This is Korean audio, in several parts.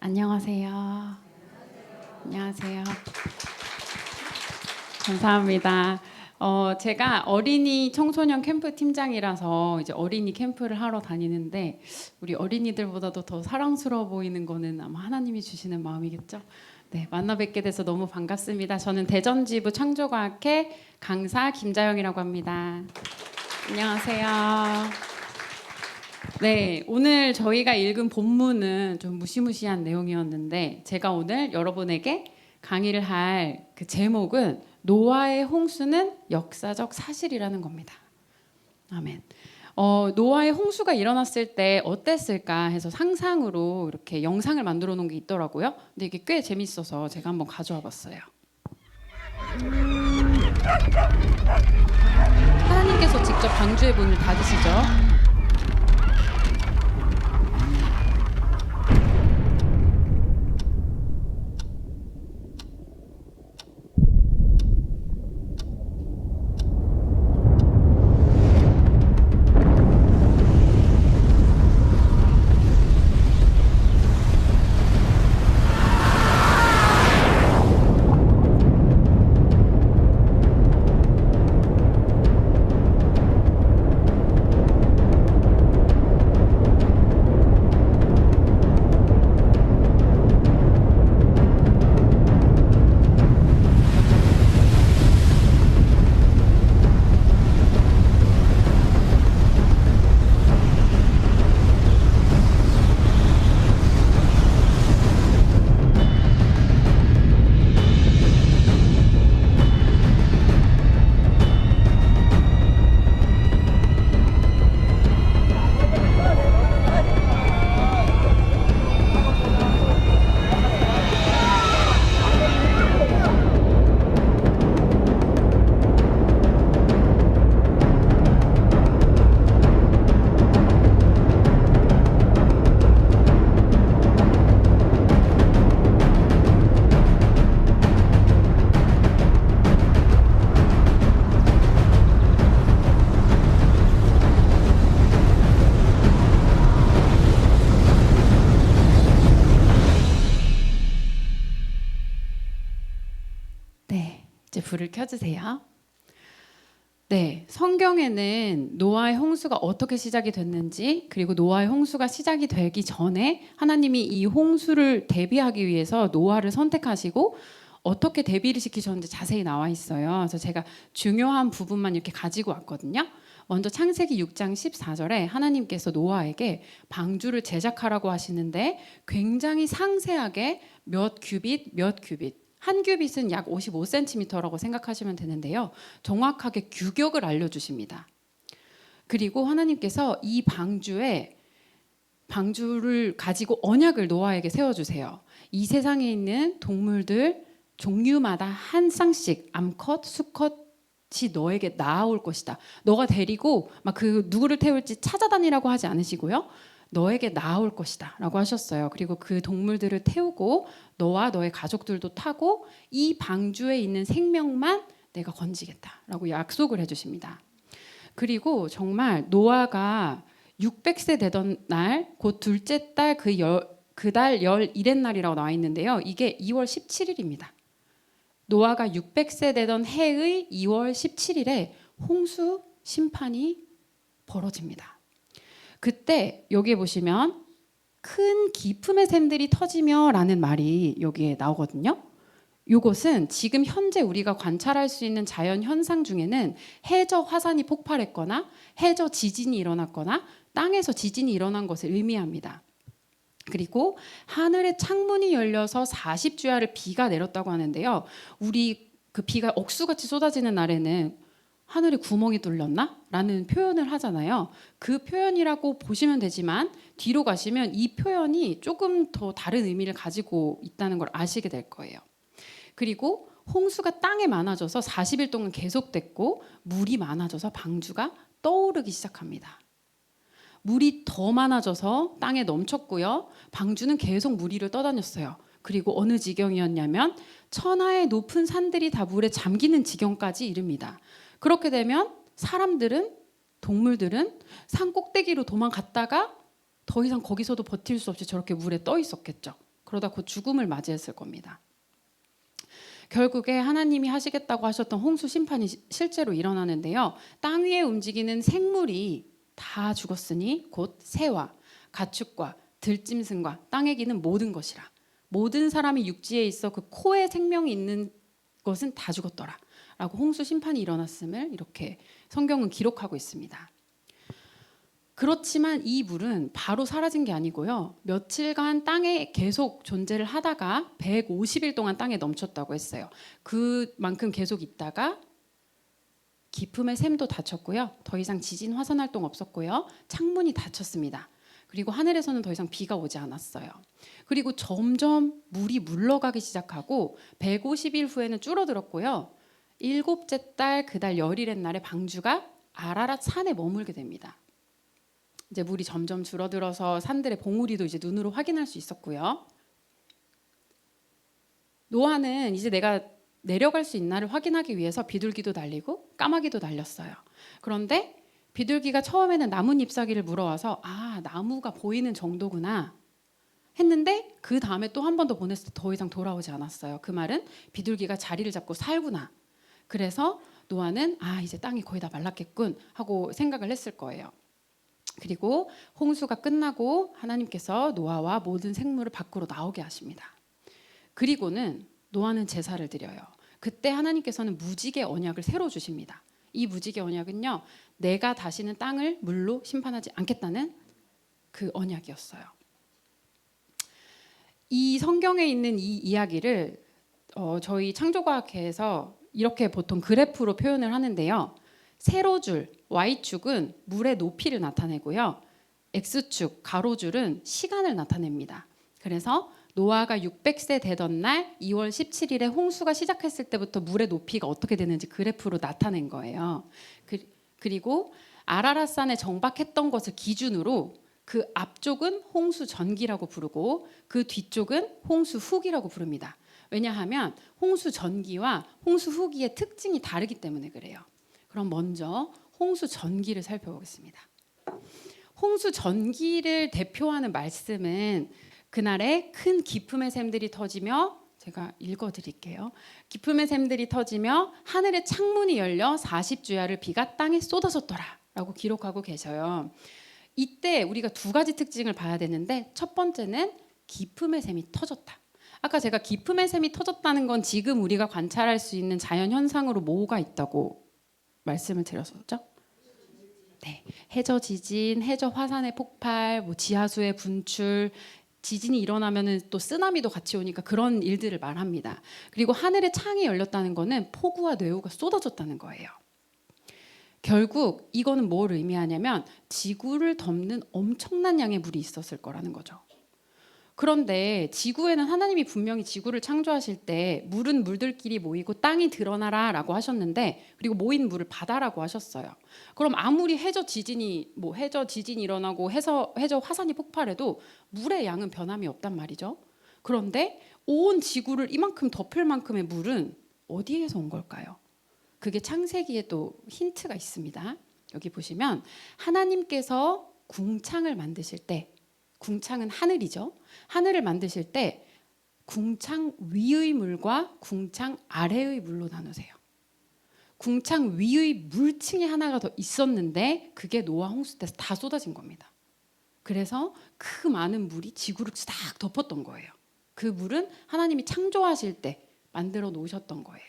안녕하세요. 안녕하세요. 감사합니다. 제가 어린이 청소년 캠프 팀장이라서 이제 어린이 캠프를 하러 다니는데 우리 어린이들보다도 더 사랑스러워 보이는 거는 아마 하나님이 주시는 마음이겠죠. 네, 만나 뵙게 돼서 너무 반갑습니다. 저는 대전지부 창조과학회 강사 김자영이라고 합니다. 안녕하세요. 네, 오늘 저희가 읽은 본문은 좀 무시무시한 내용이었는데 제가 오늘 여러분에게 강의를 할 그 제목은 노아의 홍수는 역사적 사실이라는 겁니다. 아멘. 노아의 홍수가 일어났을 때 어땠을까 해서 상상으로 이렇게 영상을 만들어 놓은 게 있더라고요. 근데 이게 꽤 재밌어서 제가 한번 가져와 봤어요. 하나님께서 직접 방주의 문을 닫으시죠. 이제 불을 켜주세요. 네, 성경에는 노아의 홍수가 어떻게 시작이 됐는지 그리고 노아의 홍수가 시작이 되기 전에 하나님이 이 홍수를 대비하기 위해서 노아를 선택하시고 어떻게 대비를 시키셨는지 자세히 나와 있어요. 그래서 제가 중요한 부분만 이렇게 가지고 왔거든요. 먼저 창세기 6장 14절에 하나님께서 노아에게 방주를 제작하라고 하시는데 굉장히 상세하게 몇 규빗, 한 규빗은 약 55cm라고 생각하시면 되는데요. 정확하게 규격을 알려주십니다. 그리고 하나님께서 이 방주를 가지고 언약을 노아에게 세워주세요. 이 세상에 있는 동물들 종류마다 한 쌍씩 암컷, 수컷이 너에게 나아올 것이다. 너가 데리고 막 그 누구를 태울지 찾아다니라고 하지 않으시고요. 너에게 나아올 것이다 라고 하셨어요. 그리고 그 동물들을 태우고 너와 너의 가족들도 타고 이 방주에 있는 생명만 내가 건지겠다 라고 약속을 해주십니다. 그리고 정말 노아가 600세 되던 날 곧 둘째 달 그달 11의 날이라고 나와 있는데요. 이게 2월 17일입니다. 노아가 600세 되던 해의 2월 17일에 홍수 심판이 벌어집니다. 그때 여기에 보시면 큰 기품의 샘들이 터지며 라는 말이 여기에 나오거든요. 이것은 지금 현재 우리가 관찰할 수 있는 자연 현상 중에는 해저 화산이 폭발했거나 해저 지진이 일어났거나 땅에서 지진이 일어난 것을 의미합니다. 그리고 하늘의 창문이 열려서 40주야를 비가 내렸다고 하는데요. 우리 그 비가 억수같이 쏟아지는 날에는 하늘에 구멍이 뚫렸나? 라는 표현을 하잖아요. 그 표현이라고 보시면 되지만 뒤로 가시면 이 표현이 조금 더 다른 의미를 가지고 있다는 걸 아시게 될 거예요. 그리고 홍수가 땅에 많아져서 40일 동안 계속됐고 물이 많아져서 방주가 떠오르기 시작합니다. 물이 더 많아져서 땅에 넘쳤고요. 방주는 계속 물 위를 떠다녔어요. 그리고 어느 지경이었냐면 천하의 높은 산들이 다 물에 잠기는 지경까지 이릅니다. 그렇게 되면 사람들은 동물들은 산 꼭대기로 도망갔다가 더 이상 거기서도 버틸 수 없이 저렇게 물에 떠 있었겠죠. 그러다 곧 죽음을 맞이했을 겁니다. 결국에 하나님이 하시겠다고 하셨던 홍수 심판이 실제로 일어나는데요. 땅 위에 움직이는 생물이 다 죽었으니 곧 새와 가축과 들짐승과 땅에 기는 모든 것이라. 모든 사람이 육지에 있어 그 코에 생명이 있는 것은 다 죽었더라 라고 홍수 심판이 일어났음을 이렇게 성경은 기록하고 있습니다. 그렇지만 이 물은 바로 사라진 게 아니고요. 며칠간 땅에 계속 존재를 하다가 150일 동안 땅에 넘쳤다고 했어요. 그만큼 계속 있다가 기품의 샘도 닫혔고요. 더 이상 지진 화산 활동 없었고요. 창문이 닫혔습니다. 그리고 하늘에서는 더 이상 비가 오지 않았어요. 그리고 점점 물이 물러가기 시작하고 150일 후에는 줄어들었고요. 일곱째 달 그달 열일의 날에 방주가 아라랏 산에 머물게 됩니다. 이제 물이 점점 줄어들어서 산들의 봉우리도 이제 눈으로 확인할 수 있었고요. 노아는 이제 내가 내려갈 수 있나를 확인하기 위해서 비둘기도 날리고 까마귀도 날렸어요. 그런데 비둘기가 처음에는 나뭇 잎사귀를 물어와서 아, 나무가 보이는 정도구나 했는데 그 다음에 또 한 번 더 보냈을 때 더 이상 돌아오지 않았어요. 그 말은 비둘기가 자리를 잡고 살구나. 그래서 노아는 아, 이제 땅이 거의 다 말랐겠군 하고 생각을 했을 거예요. 그리고 홍수가 끝나고 하나님께서 노아와 모든 생물을 밖으로 나오게 하십니다. 그리고는 노아는 제사를 드려요. 그때 하나님께서는 무지개 언약을 새로 주십니다. 이 무지개 언약은요, 내가 다시는 땅을 물로 심판하지 않겠다는 그 언약이었어요. 이 성경에 있는 이 이야기를 저희 창조과학회에서 이렇게 보통 그래프로 표현을 하는데요. 세로줄 Y축은 물의 높이를 나타내고요. X축 가로줄은 시간을 나타냅니다. 그래서 노아가 600세 되던 날 2월 17일에 홍수가 시작했을 때부터 물의 높이가 어떻게 되는지 그래프로 나타낸 거예요. 그리고 아라랏산에 정박했던 것을 기준으로 그 앞쪽은 홍수 전기라고 부르고 그 뒤쪽은 홍수 후기라고 부릅니다. 왜냐하면 홍수 전기와 홍수 후기의 특징이 다르기 때문에 그래요. 그럼 먼저 홍수 전기를 살펴보겠습니다. 홍수 전기를 대표하는 말씀은 그날에 큰 기품의 샘들이 터지며 제가 읽어드릴게요. 기품의 샘들이 터지며 하늘의 창문이 열려 40주야를 비가 땅에 쏟아졌더라 라고 기록하고 계셔요. 이때 우리가 두 가지 특징을 봐야 되는데 첫 번째는 기품의 샘이 터졌다. 아까 제가 기품의 샘이 터졌다는 건 지금 우리가 관찰할 수 있는 자연현상으로 뭐가 있다고 말씀을 드렸었죠? 네, 해저 지진, 해저 화산의 폭발, 지하수의 분출, 지진이 일어나면은 또 쓰나미도 같이 오니까 그런 일들을 말합니다. 그리고 하늘의 창이 열렸다는 거는 폭우와 뇌우가 쏟아졌다는 거예요. 결국 이거는 뭘 의미하냐면 지구를 덮는 엄청난 양의 물이 있었을 거라는 거죠. 그런데 지구에는 하나님이 분명히 지구를 창조하실 때 물은 물들끼리 모이고 땅이 드러나라 라고 하셨는데 그리고 모인 물을 바다라고 하셨어요. 그럼 아무리 해저 지진이 일어나고 해저 화산이 폭발해도 물의 양은 변함이 없단 말이죠. 그런데 온 지구를 이만큼 덮을 만큼의 물은 어디에서 온 걸까요? 그게 창세기에 또 힌트가 있습니다. 여기 보시면 하나님께서 궁창을 만드실 때, 궁창은 하늘이죠. 하늘을 만드실 때 궁창 위의 물과 궁창 아래의 물로 나누세요. 궁창 위의 물층이 하나가 더 있었는데 그게 노아 홍수 때 다 쏟아진 겁니다. 그래서 그 많은 물이 지구를 싹 덮었던 거예요. 그 물은 하나님이 창조하실 때 만들어 놓으셨던 거예요.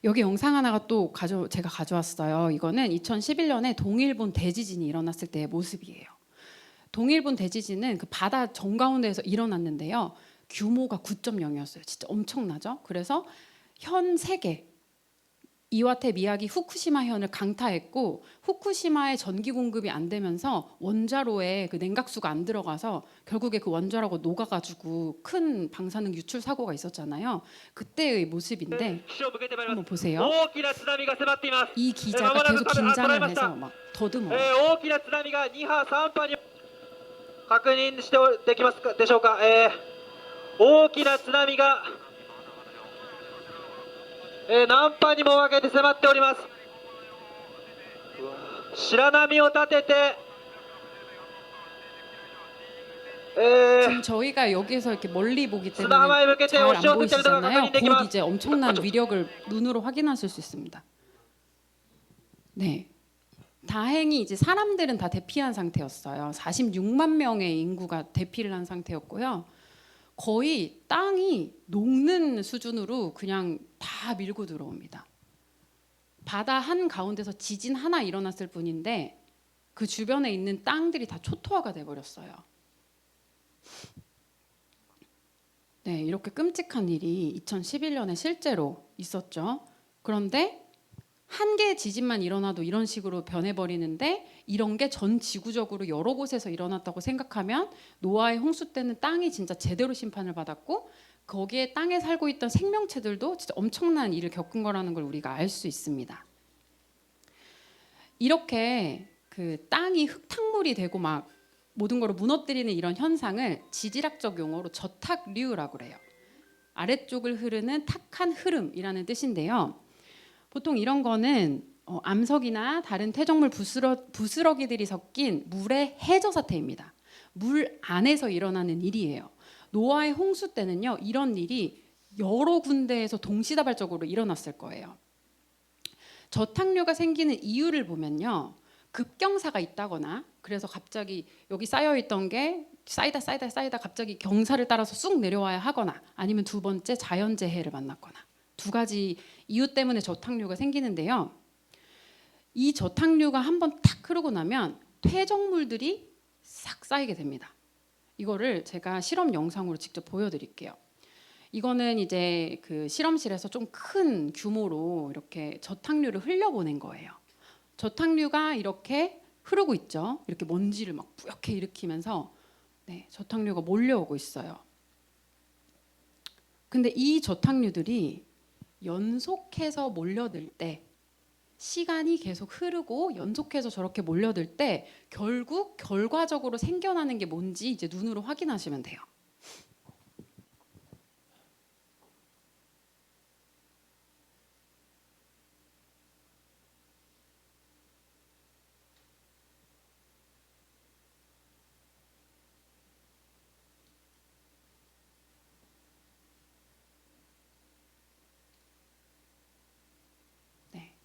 여기 영상 하나가 또 제가 가져왔어요. 이거는 2011년에 동일본 대지진이 일어났을 때의 모습이에요. 동일본 대지진은 그 바다 정가운데에서 일어났는데요. 규모가 9.0이었어요. 진짜 엄청나죠? 그래서 현 3개, 이와테, 미야기, 후쿠시마 현을 강타했고 후쿠시마에 전기 공급이 안 되면서 원자로에 그 냉각수가 안 들어가서 결국에 그 원자로가 녹아가지고 큰 방사능 유출 사고가 있었잖아요. 그때의 모습인데 한번 보세요. 이 기자가 계속 긴장을 해서 막 더듬어요. 大きな津波が2波3波に確認してできますでしょうか。大きな津波が何波にも分けて迫っております。白波を立てて、 지금 저희가 여기서 이렇게 멀리 보기 때문에砂浜へ向けて 잘 押し 안 寄せているのが確 보이시잖아요. 認でき 곧 ます。 이제 엄청난 위력을 눈으로 확인하실 수 있습니다. 네. 다행히 이제 사람들은 다 대피한 상태였어요. 46만 명의 인구가 대피를 한 상태였고요. 거의 땅이 녹는 수준으로 그냥 다 밀고 들어옵니다. 바다 한 가운데서 지진 하나 일어났을 뿐인데 그 주변에 있는 땅들이 다 초토화가 돼 버렸어요. 네, 이렇게 끔찍한 일이 2011년에 실제로 있었죠. 그런데 한 개의 지진만 일어나도 이런 식으로 변해버리는데 이런 게 전 지구적으로 여러 곳에서 일어났다고 생각하면 노아의 홍수 때는 땅이 진짜 제대로 심판을 받았고 거기에 땅에 살고 있던 생명체들도 진짜 엄청난 일을 겪은 거라는 걸 우리가 알 수 있습니다. 이렇게 그 땅이 흙탕물이 되고 막 모든 걸 무너뜨리는 이런 현상을 지질학적 용어로 저탁류라고 그래요. 아래쪽을 흐르는 탁한 흐름이라는 뜻인데요. 보통 이런 거는 암석이나 다른 퇴적물 부스러기들이 섞인 물의 해저 사태입니다. 물 안에서 일어나는 일이에요. 노아의 홍수 때는요, 이런 일이 여러 군데에서 동시다발적으로 일어났을 거예요. 저탁류가 생기는 이유를 보면요, 급경사가 있다거나 그래서 갑자기 여기 쌓여있던 게 쌓이다 갑자기 경사를 따라서 쑥 내려와야 하거나 아니면 두 번째 자연재해를 만났거나 두 가지 이유 때문에 저탁류가 생기는데요. 이 저탁류가 한번 탁 흐르고 나면 퇴적물들이 싹 쌓이게 됩니다. 이거를 제가 실험 영상으로 직접 보여드릴게요. 이거는 이제 그 실험실에서 좀 큰 규모로 이렇게 저탁류를 흘려보낸 거예요. 저탁류가 이렇게 흐르고 있죠. 이렇게 먼지를 막 뿌옇게 일으키면서 네, 저탁류가 몰려오고 있어요. 근데 이 저탁류들이 연속해서 몰려들 때 시간이 계속 흐르고 연속해서 저렇게 몰려들 때 결국 결과적으로 생겨나는 게 뭔지 이제 눈으로 확인하시면 돼요.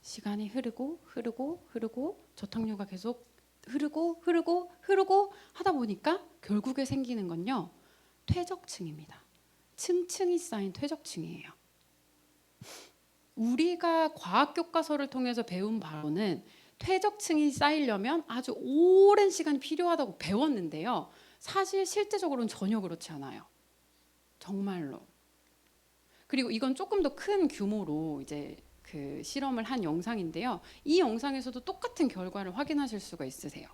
시간이 흐르고 저탁류가 계속 흐르고 하다 보니까 결국에 생기는 건요, 퇴적층입니다. 층층이 쌓인 퇴적층이에요. 우리가 과학 교과서를 통해서 배운 바로는 퇴적층이 쌓이려면 아주 오랜 시간이 필요하다고 배웠는데요. 사실 실제적으로는 전혀 그렇지 않아요. 정말로. 그리고 이건 조금 더 큰 규모로 이제 그 실험을 한 영상인데요. 이 영상에서도 똑같은 결과를 확인하실 수가 있으세요.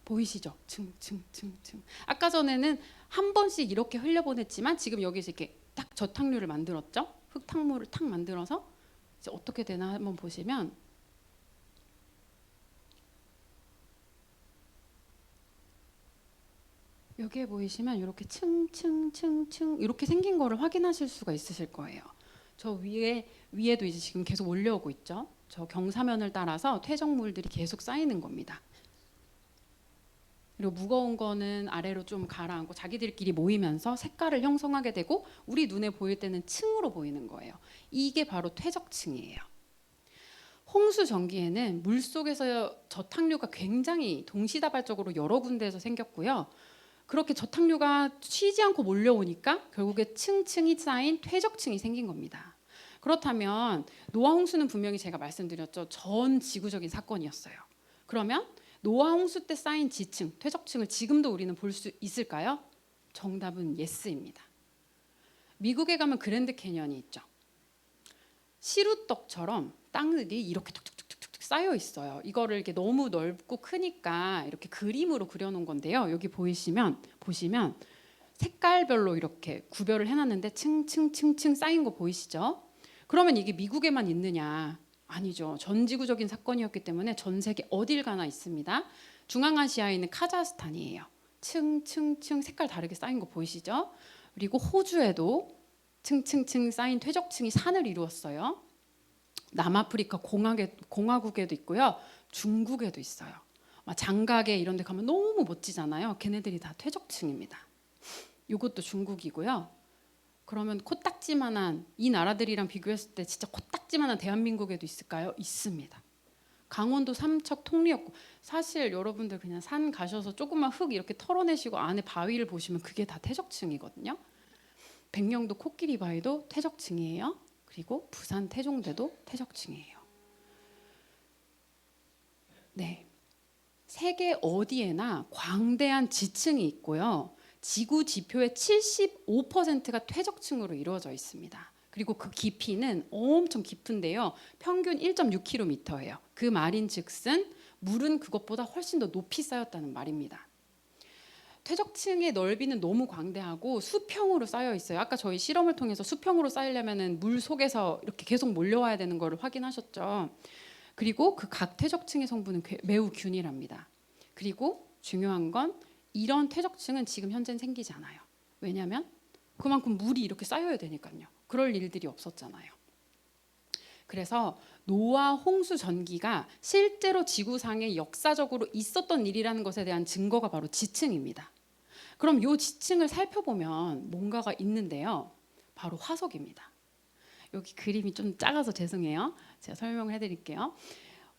보이시죠? 층층층층. 아까 전에는 한 번씩 이렇게 흘려보냈지만 지금 여기서 이렇게 딱 저탁류를 만들었죠? 흙탕물을 탁 만들어서 이제 어떻게 되나 한번 보시면 여기에 보이시면 이렇게 층층층층 이렇게 생긴 거를 확인하실 수가 있으실 거예요. 저 위에도 이제 지금 계속 올려오고 있죠. 저 경사면을 따라서 퇴적물들이 계속 쌓이는 겁니다. 그리고 무거운 거는 아래로 좀 가라앉고 자기들끼리 모이면서 색깔을 형성하게 되고 우리 눈에 보일 때는 층으로 보이는 거예요. 이게 바로 퇴적층이에요. 홍수 전기에는 물속에서 저탁류가 굉장히 동시다발적으로 여러 군데에서 생겼고요. 그렇게 저탁류가 쉬지 않고 몰려오니까 결국에 층층이 쌓인 퇴적층이 생긴 겁니다. 그렇다면 노아 홍수는 분명히 제가 말씀드렸죠. 전 지구적인 사건이었어요. 그러면 노아 홍수 때 쌓인 지층, 퇴적층을 지금도 우리는 볼 수 있을까요? 정답은 예스입니다. 미국에 가면 그랜드 캐년이 있죠. 시루떡처럼 땅들이 이렇게 툭툭툭툭 쌓여 있어요. 이거를 이렇게 너무 넓고 크니까 이렇게 그림으로 그려놓은 건데요. 여기 보시면 색깔별로 이렇게 구별을 해놨는데 층층층층 쌓인 거 보이시죠? 그러면 이게 미국에만 있느냐? 아니죠. 전 지구적인 사건이었기 때문에 전 세계 어딜 가나 있습니다. 중앙아시아에 있는 카자흐스탄이에요. 층층층 색깔 다르게 쌓인 거 보이시죠? 그리고 호주에도 층층층 쌓인 퇴적층이 산을 이루었어요. 남아프리카 공화국에도 있고요. 중국에도 있어요. 막 장각에 이런 데 가면 너무 멋지잖아요. 걔네들이 다 퇴적층입니다. 이것도 중국이고요. 그러면 코딱지만한 이 나라들이랑 비교했을 때 진짜 코딱지만한 대한민국에도 있을까요? 있습니다. 강원도 삼척 통리역고 사실 여러분들 그냥 산 가셔서 조그만 흙 이렇게 털어내시고 안에 바위를 보시면 그게 다 퇴적층이거든요. 백령도 코끼리 바위도 퇴적층이에요. 그리고 부산 태종대도 퇴적층이에요. 네, 세계 어디에나 광대한 지층이 있고요. 지구 지표의 75%가 퇴적층으로 이루어져 있습니다. 그리고 그 깊이는 엄청 깊은데요. 평균 1.6km예요. 그 말인즉슨 물은 그것보다 훨씬 더 높이 쌓였다는 말입니다. 퇴적층의 넓이는 너무 광대하고 수평으로 쌓여 있어요. 아까 저희 실험을 통해서 수평으로 쌓이려면 물 속에서 이렇게 계속 몰려와야 되는 걸 확인하셨죠. 그리고 그 각 퇴적층의 성분은 매우 균일합니다. 그리고 중요한 건 이런 퇴적층은 지금 현재는 생기지 않아요. 왜냐하면 그만큼 물이 이렇게 쌓여야 되니까요. 그럴 일들이 없었잖아요. 그래서 노아 홍수 전기가 실제로 지구상에 역사적으로 있었던 일이라는 것에 대한 증거가 바로 지층입니다. 그럼 이 지층을 살펴보면 뭔가가 있는데요. 바로 화석입니다. 여기 그림이 좀 작아서 죄송해요. 제가 설명을 해드릴게요.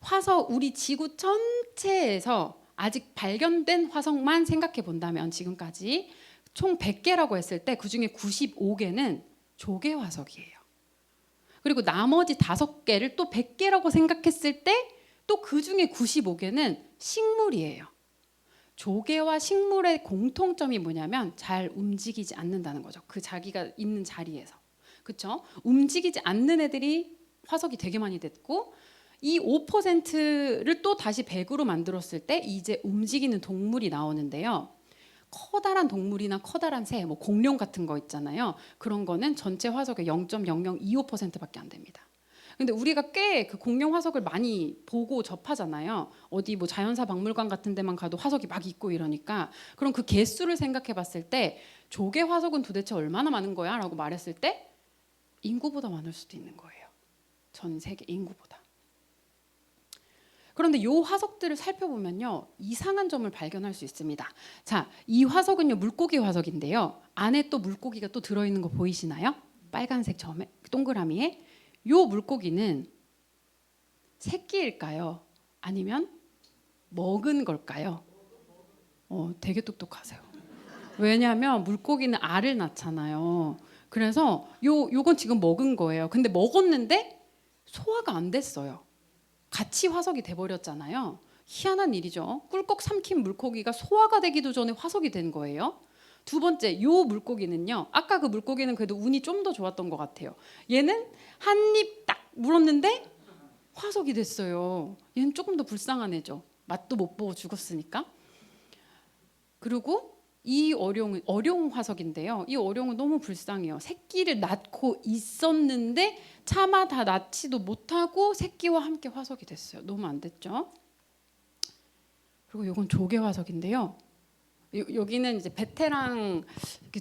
화석, 우리 지구 전체에서 아직 발견된 화석만 생각해 본다면 지금까지 총 100개라고 했을 때 그중에 95개는 조개 화석이에요. 그리고 나머지 5개를 또 100개라고 생각했을 때 또 그중에 95개는 식물이에요. 조개와 식물의 공통점이 뭐냐면 잘 움직이지 않는다는 거죠. 그 자기가 있는 자리에서. 그렇죠? 움직이지 않는 애들이 화석이 되게 많이 됐고 이 5%를 또 다시 100으로 만들었을 때 이제 움직이는 동물이 나오는데요. 커다란 동물이나 커다란 새, 뭐 공룡 같은 거 있잖아요. 그런 거는 전체 화석의 0.0025%밖에 안 됩니다. 근데 우리가 꽤 그 공룡 화석을 많이 보고 접하잖아요. 어디 뭐 자연사 박물관 같은 데만 가도 화석이 막 있고 이러니까 그럼 그 개수를 생각해 봤을 때 조개 화석은 도대체 얼마나 많은 거야? 라고 말했을 때 인구보다 많을 수도 있는 거예요. 전 세계 인구보다. 그런데 이 화석들을 살펴보면요. 이상한 점을 발견할 수 있습니다. 자, 이 화석은요. 물고기 화석인데요. 안에 또 물고기가 또 들어있는 거 보이시나요? 빨간색 점에 동그라미에. 이 물고기는 새끼일까요? 아니면 먹은 걸까요? 되게 똑똑하세요. 왜냐하면 물고기는 알을 낳잖아요. 그래서 요건 지금 먹은 거예요. 근데 먹었는데 소화가 안 됐어요. 같이 화석이 돼버렸잖아요. 희한한 일이죠. 꿀꺽 삼킨 물고기가 소화가 되기도 전에 화석이 된 거예요. 두 번째, 요 물고기는요. 아까 그 물고기는 그래도 운이 좀 더 좋았던 것 같아요. 얘는 한 입 딱 물었는데 화석이 됐어요. 얘는 조금 더 불쌍한 애죠. 맛도 못 보고 죽었으니까. 그리고 이 어룡은 어룡 화석인데요. 이 어룡은 너무 불쌍해요. 새끼를 낳고 있었는데 차마 다 낳지도 못하고 새끼와 함께 화석이 됐어요. 너무 안 됐죠? 그리고 이건 조개 화석인데요. 여기는 이제 베테랑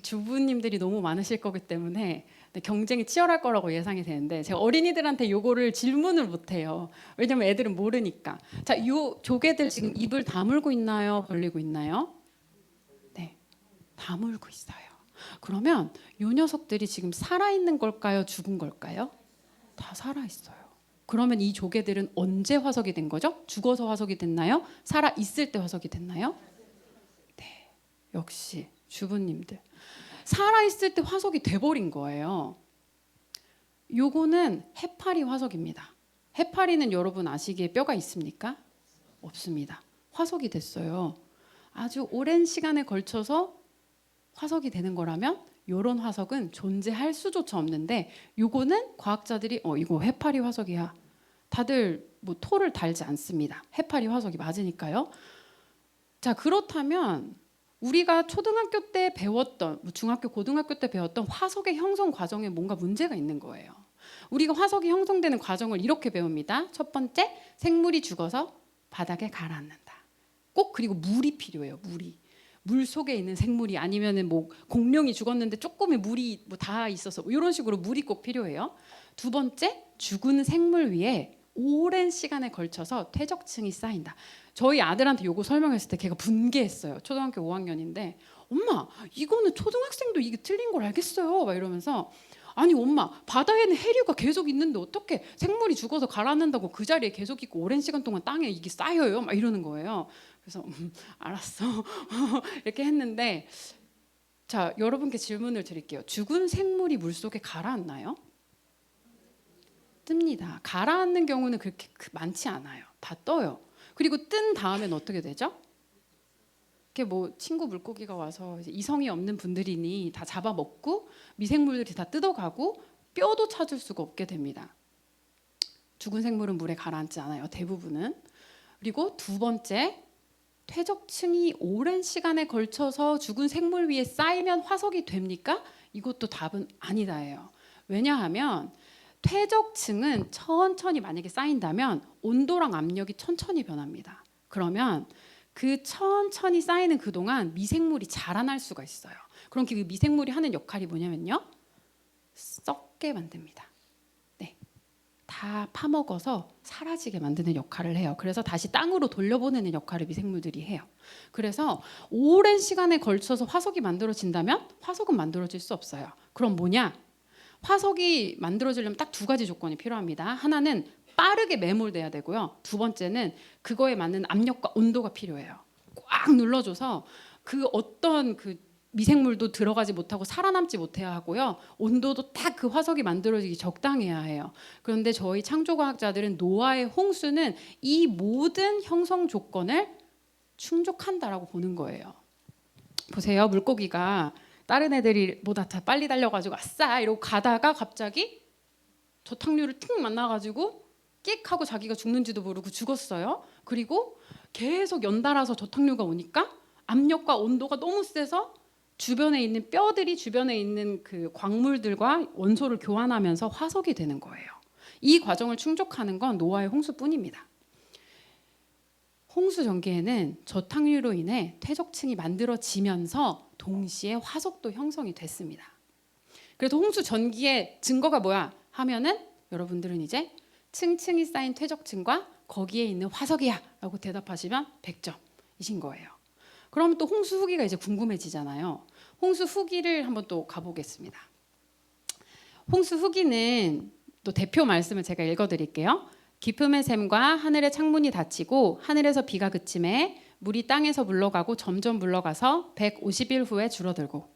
주부님들이 너무 많으실 거기 때문에 경쟁이 치열할 거라고 예상이 되는데 제가 어린이들한테 요거를 질문을 못 해요. 왜냐면 애들은 모르니까. 자, 요 조개들 지금 입을 다물고 있나요? 벌리고 있나요? 네, 다물고 있어요. 그러면 요 녀석들이 지금 살아있는 걸까요? 죽은 걸까요? 다 살아있어요. 그러면 이 조개들은 언제 화석이 된 거죠? 죽어서 화석이 됐나요? 살아있을 때 화석이 됐나요? 네, 역시 주부님들. 살아있을 때 화석이 돼버린 거예요. 요거는 해파리 화석입니다. 해파리는 여러분 아시기에 뼈가 있습니까? 없습니다. 화석이 됐어요. 아주 오랜 시간에 걸쳐서 화석이 되는 거라면 요런 화석은 존재할 수조차 없는데 요거는 과학자들이 이거 해파리 화석이야. 다들 뭐 토를 달지 않습니다. 해파리 화석이 맞으니까요. 자, 그렇다면 우리가 초등학교 때 배웠던 뭐 중학교 고등학교 때 배웠던 화석의 형성 과정에 뭔가 문제가 있는 거예요. 우리가 화석이 형성되는 과정을 이렇게 배웁니다. 첫 번째, 생물이 죽어서 바닥에 가라앉는다. 꼭 그리고 물이 필요해요. 물 속에 있는 생물이 아니면은 뭐 공룡이 죽었는데 조금의 물이 뭐 다 있어서 뭐 이런 식으로 물이 꼭 필요해요. 두 번째, 죽은 생물 위에 오랜 시간에 걸쳐서 퇴적층이 쌓인다. 저희 아들한테 요거 설명했을 때 걔가 분개했어요. 초등학교 5학년인데 엄마 이거는 초등학생도 이게 틀린 걸 알겠어요. 막 이러면서 아니 엄마 바다에는 해류가 계속 있는데 어떻게 생물이 죽어서 가라앉는다고 그 자리에 계속 있고 오랜 시간 동안 땅에 이게 쌓여요? 막 이러는 거예요. 그래서 알았어 이렇게 했는데 자 여러분께 질문을 드릴게요. 죽은 생물이 물속에 가라앉나요? 뜹니다. 가라앉는 경우는 그렇게 많지 않아요. 다 떠요. 그리고 뜬 다음엔 어떻게 되죠? 이렇게 뭐 친구 물고기가 와서 이제 이성이 없는 분들이니 다 잡아먹고 미생물들이 다 뜯어가고 뼈도 찾을 수가 없게 됩니다. 죽은 생물은 물에 가라앉지 않아요. 대부분은. 그리고 두 번째, 퇴적층이 오랜 시간에 걸쳐서 죽은 생물 위에 쌓이면 화석이 됩니까? 이것도 답은 아니다예요. 왜냐하면 퇴적층은 천천히 만약에 쌓인다면 온도랑 압력이 천천히 변합니다. 그러면 그 천천히 쌓이는 그동안 미생물이 자라날 수가 있어요. 그럼 그 미생물이 하는 역할이 뭐냐면요. 썩게 만듭니다. 네. 다 파먹어서 사라지게 만드는 역할을 해요. 그래서 다시 땅으로 돌려보내는 역할을 미생물들이 해요. 그래서 오랜 시간에 걸쳐서 화석이 만들어진다면 화석은 만들어질 수 없어요. 그럼 뭐냐? 화석이 만들어지려면 딱 두 가지 조건이 필요합니다. 하나는 빠르게 매몰돼야 되고요. 두 번째는 그거에 맞는 압력과 온도가 필요해요. 꽉 눌러줘서 그 어떤 그 미생물도 들어가지 못하고 살아남지 못해야 하고요. 온도도 딱 그 화석이 만들어지기 적당해야 해요. 그런데 저희 창조과학자들은 노아의 홍수는 이 모든 형성 조건을 충족한다라고 보는 거예요. 보세요. 물고기가 다른 애들이보다 다 빨리 달려가지고 아싸 이러고 가다가 갑자기 저탕류를 틱 만나가지고 끽 하고 자기가 죽는지도 모르고 죽었어요. 그리고 계속 연달아서 저탕류가 오니까 압력과 온도가 너무 세서 주변에 있는 뼈들이 주변에 있는 그 광물들과 원소를 교환하면서 화석이 되는 거예요. 이 과정을 충족하는 건 노아의 홍수뿐입니다. 홍수 전기에는 저탕류로 인해 퇴적층이 만들어지면서 동시에 화석도 형성이 됐습니다. 그래서 홍수 전기의 증거가 뭐야 하면은 여러분들은 이제 층층이 쌓인 퇴적층과 거기에 있는 화석이야 라고 대답하시면 100점이신 거예요. 그럼 또 홍수 후기가 이제 궁금해지잖아요. 홍수 후기를 한번 또 가보겠습니다. 홍수 후기는 또 대표 말씀을 제가 읽어드릴게요. 깊음의 샘과 하늘의 창문이 닫히고 하늘에서 비가 그침에 물이 땅에서 물러가고 점점 물러가서 150일 후에 줄어들고.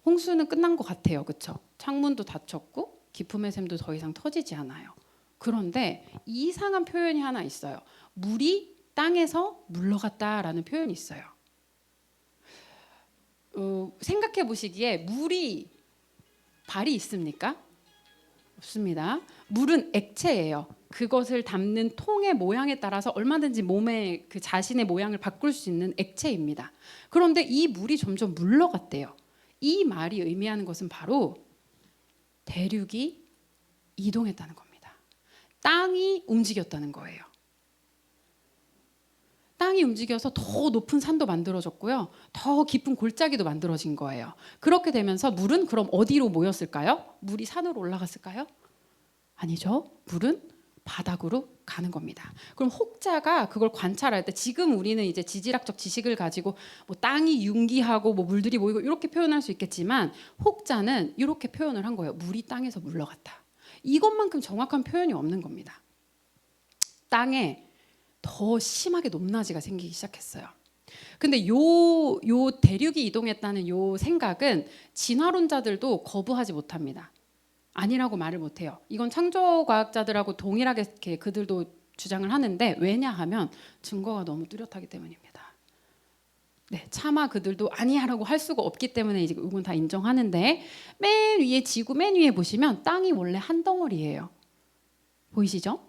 홍수는 끝난 것 같아요. 그렇죠? 창문도 닫혔고 깊음의 샘도 더 이상 터지지 않아요. 그런데 이상한 표현이 하나 있어요. 물이 땅에서 물러갔다라는 표현이 있어요. 생각해 보시기에 물이 발이 있습니까? 없습니다. 물은 액체예요. 그것을 담는 통의 모양에 따라서 얼마든지 몸의 그 자신의 모양을 바꿀 수 있는 액체입니다. 그런데 이 물이 점점 물러갔대요. 이 말이 의미하는 것은 바로 대륙이 이동했다는 겁니다. 땅이 움직였다는 거예요. 땅이 움직여서 더 높은 산도 만들어졌고요. 더 깊은 골짜기도 만들어진 거예요. 그렇게 되면서 물은 그럼 어디로 모였을까요? 물이 산으로 올라갔을까요? 아니죠. 물은 바닥으로 가는 겁니다. 그럼 혹자가 그걸 관찰할 때 지금 우리는 이제 지질학적 지식을 가지고 뭐 땅이 융기하고 뭐 물들이 모이고 이렇게 표현할 수 있겠지만 혹자는 이렇게 표현을 한 거예요. 물이 땅에서 물러갔다. 이것만큼 정확한 표현이 없는 겁니다. 땅에 더 심하게 높낮이가 생기기 시작했어요. 근데 요 대륙이 이동했다는 요 생각은 진화론자들도 거부하지 못합니다. 아니라고 말을 못해요. 이건 창조과학자들하고 동일하게 이렇게 그들도 주장을 하는데 왜냐하면 증거가 너무 뚜렷하기 때문입니다. 네, 차마 그들도 아니야라고 할 수가 없기 때문에 이제 이건 다 인정하는데 맨 위에 지구 맨 위에 보시면 땅이 원래 한 덩어리예요. 보이시죠?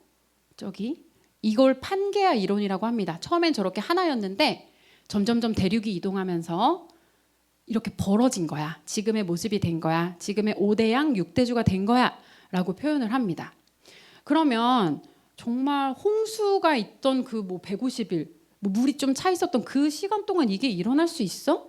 저기 이걸 판게아 이론이라고 합니다. 처음엔 저렇게 하나였는데 점점점 대륙이 이동하면서 이렇게 벌어진 거야. 지금의 모습이 된 거야. 지금의 5대양 6대주가 된 거야 라고 표현을 합니다. 그러면 정말 홍수가 있던 그 뭐 150일 뭐 물이 좀 차 있었던 그 시간 동안 이게 일어날 수 있어?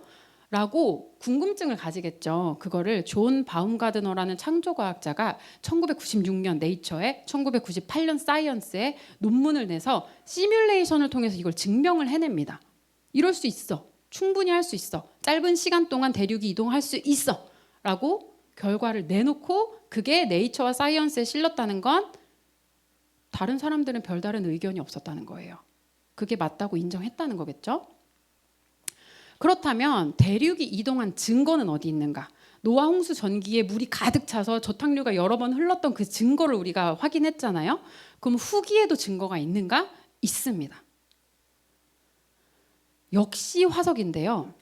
라고 궁금증을 가지겠죠. 그거를 존 바움가드너라는 창조과학자가 1996년 네이처에 1998년 사이언스에 논문을 내서 시뮬레이션을 통해서 이걸 증명을 해냅니다. 이럴 수 있어. 충분히 할 수 있어. 짧은 시간 동안 대륙이 이동할 수 있어. 라고 결과를 내놓고 그게 네이처와 사이언스에 실렸다는 건 다른 사람들은 별다른 의견이 없었다는 거예요. 그게 맞다고 인정했다는 거겠죠. 그렇다면 대륙이 이동한 증거는 어디 있는가? 노아 홍수 전기에 물이 가득 차서 저탕류가 여러 번 흘렀던 그 증거를 우리가 확인했잖아요. 그럼 후기에도 증거가 있는가? 있습니다. 역시 화석인데요.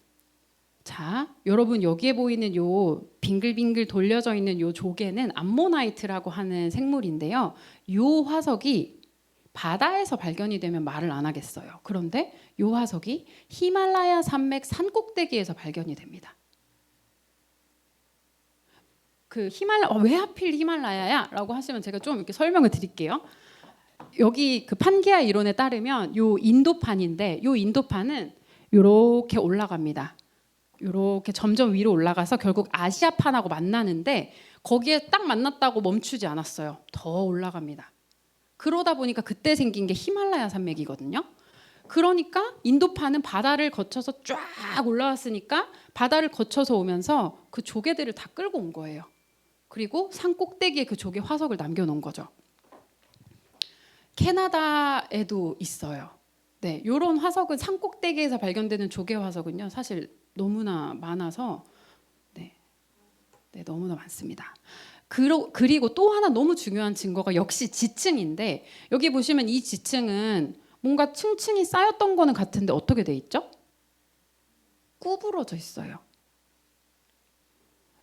자, 여러분 여기에 보이는 요 빙글빙글 돌려져 있는 요 조개는 암모나이트라고 하는 생물인데요. 요 화석이 바다에서 발견이 되면 말을 안 하겠어요. 그런데 요 화석이 히말라야 산맥 산꼭대기에서 발견이 됩니다. 그 왜 하필 히말라야야라고 하시면 제가 좀 이렇게 설명을 드릴게요. 여기 그 판게아 이론에 따르면 요 인도판인데 요 인도판은 요렇게 올라갑니다. 요렇게 점점 위로 올라가서 결국 아시아판하고 만나는데 거기에 딱 만났다고 멈추지 않았어요. 더 올라갑니다. 그러다 보니까 그때 생긴 게 히말라야 산맥이거든요. 그러니까 인도판은 바다를 거쳐서 쫙 올라왔으니까 바다를 거쳐서 오면서 그 조개들을 다 끌고 온 거예요. 그리고 산 꼭대기에 그 조개 화석을 남겨놓은 거죠. 캐나다에도 있어요. 네, 이런 화석은 산 꼭대기에서 발견되는 조개 화석은요, 사실 너무나 많아서 네, 너무나 많습니다. 그리고 또 하나 너무 중요한 증거가 역시 지층인데 여기 보시면 이 지층은 뭔가 층층이 쌓였던 거는 같은데 어떻게 돼 있죠? 구부러져 있어요.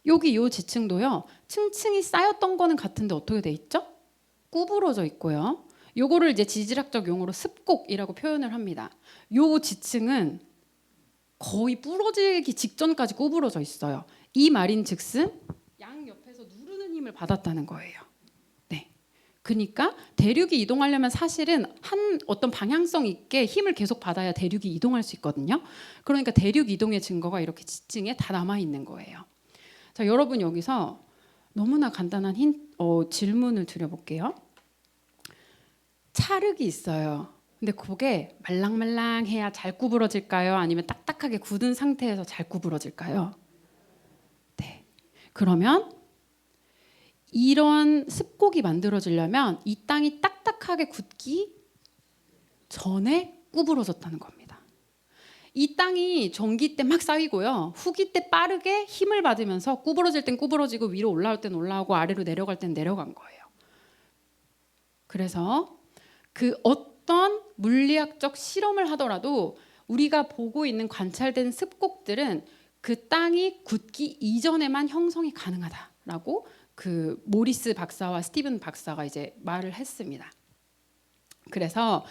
여기 요 지층도요. 층층이 쌓였던 거는 같은데 어떻게 돼 있죠? 구부러져 있고요. 요거를 이제 지질학적 용어로 습곡이라고 표현을 합니다. 요 지층은 거의 부러지기 직전까지 구부러져 있어요. 이 말인즉슨 양 옆에서 누르는 힘을 받았다는 거예요. 네. 그러니까 대륙이 이동하려면 사실은 한 어떤 방향성 있게 힘을 계속 받아야 대륙이 이동할 수 있거든요. 그러니까 대륙 이동의 증거가 이렇게 지층에 다 남아 있는 거예요. 자, 여러분 여기서 너무나 간단한 질문을 드려볼게요. 찰흙이 있어요. 근데 그게 말랑말랑해야 잘 구부러질까요? 아니면 딱딱하게 굳은 상태에서 잘 구부러질까요? 네. 그러면 이런 습곡이 만들어지려면 이 땅이 딱딱하게 굳기 전에 구부러졌다는 겁니다. 이 땅이 전기 때 막 쌓이고요. 후기 때 빠르게 힘을 받으면서 구부러질 땐 구부러지고 위로 올라올 땐 올라오고 아래로 내려갈 땐 내려간 거예요. 그래서 그 어떤 물리학적 실험을 하더라도 우리가 보고 있는 관찰된 습곡들은 그 땅이 굳기 이전에만 형성이 가능하다라고 그 모리스 박사와 스티븐 박사가 이제 말을 했습니다. 그래서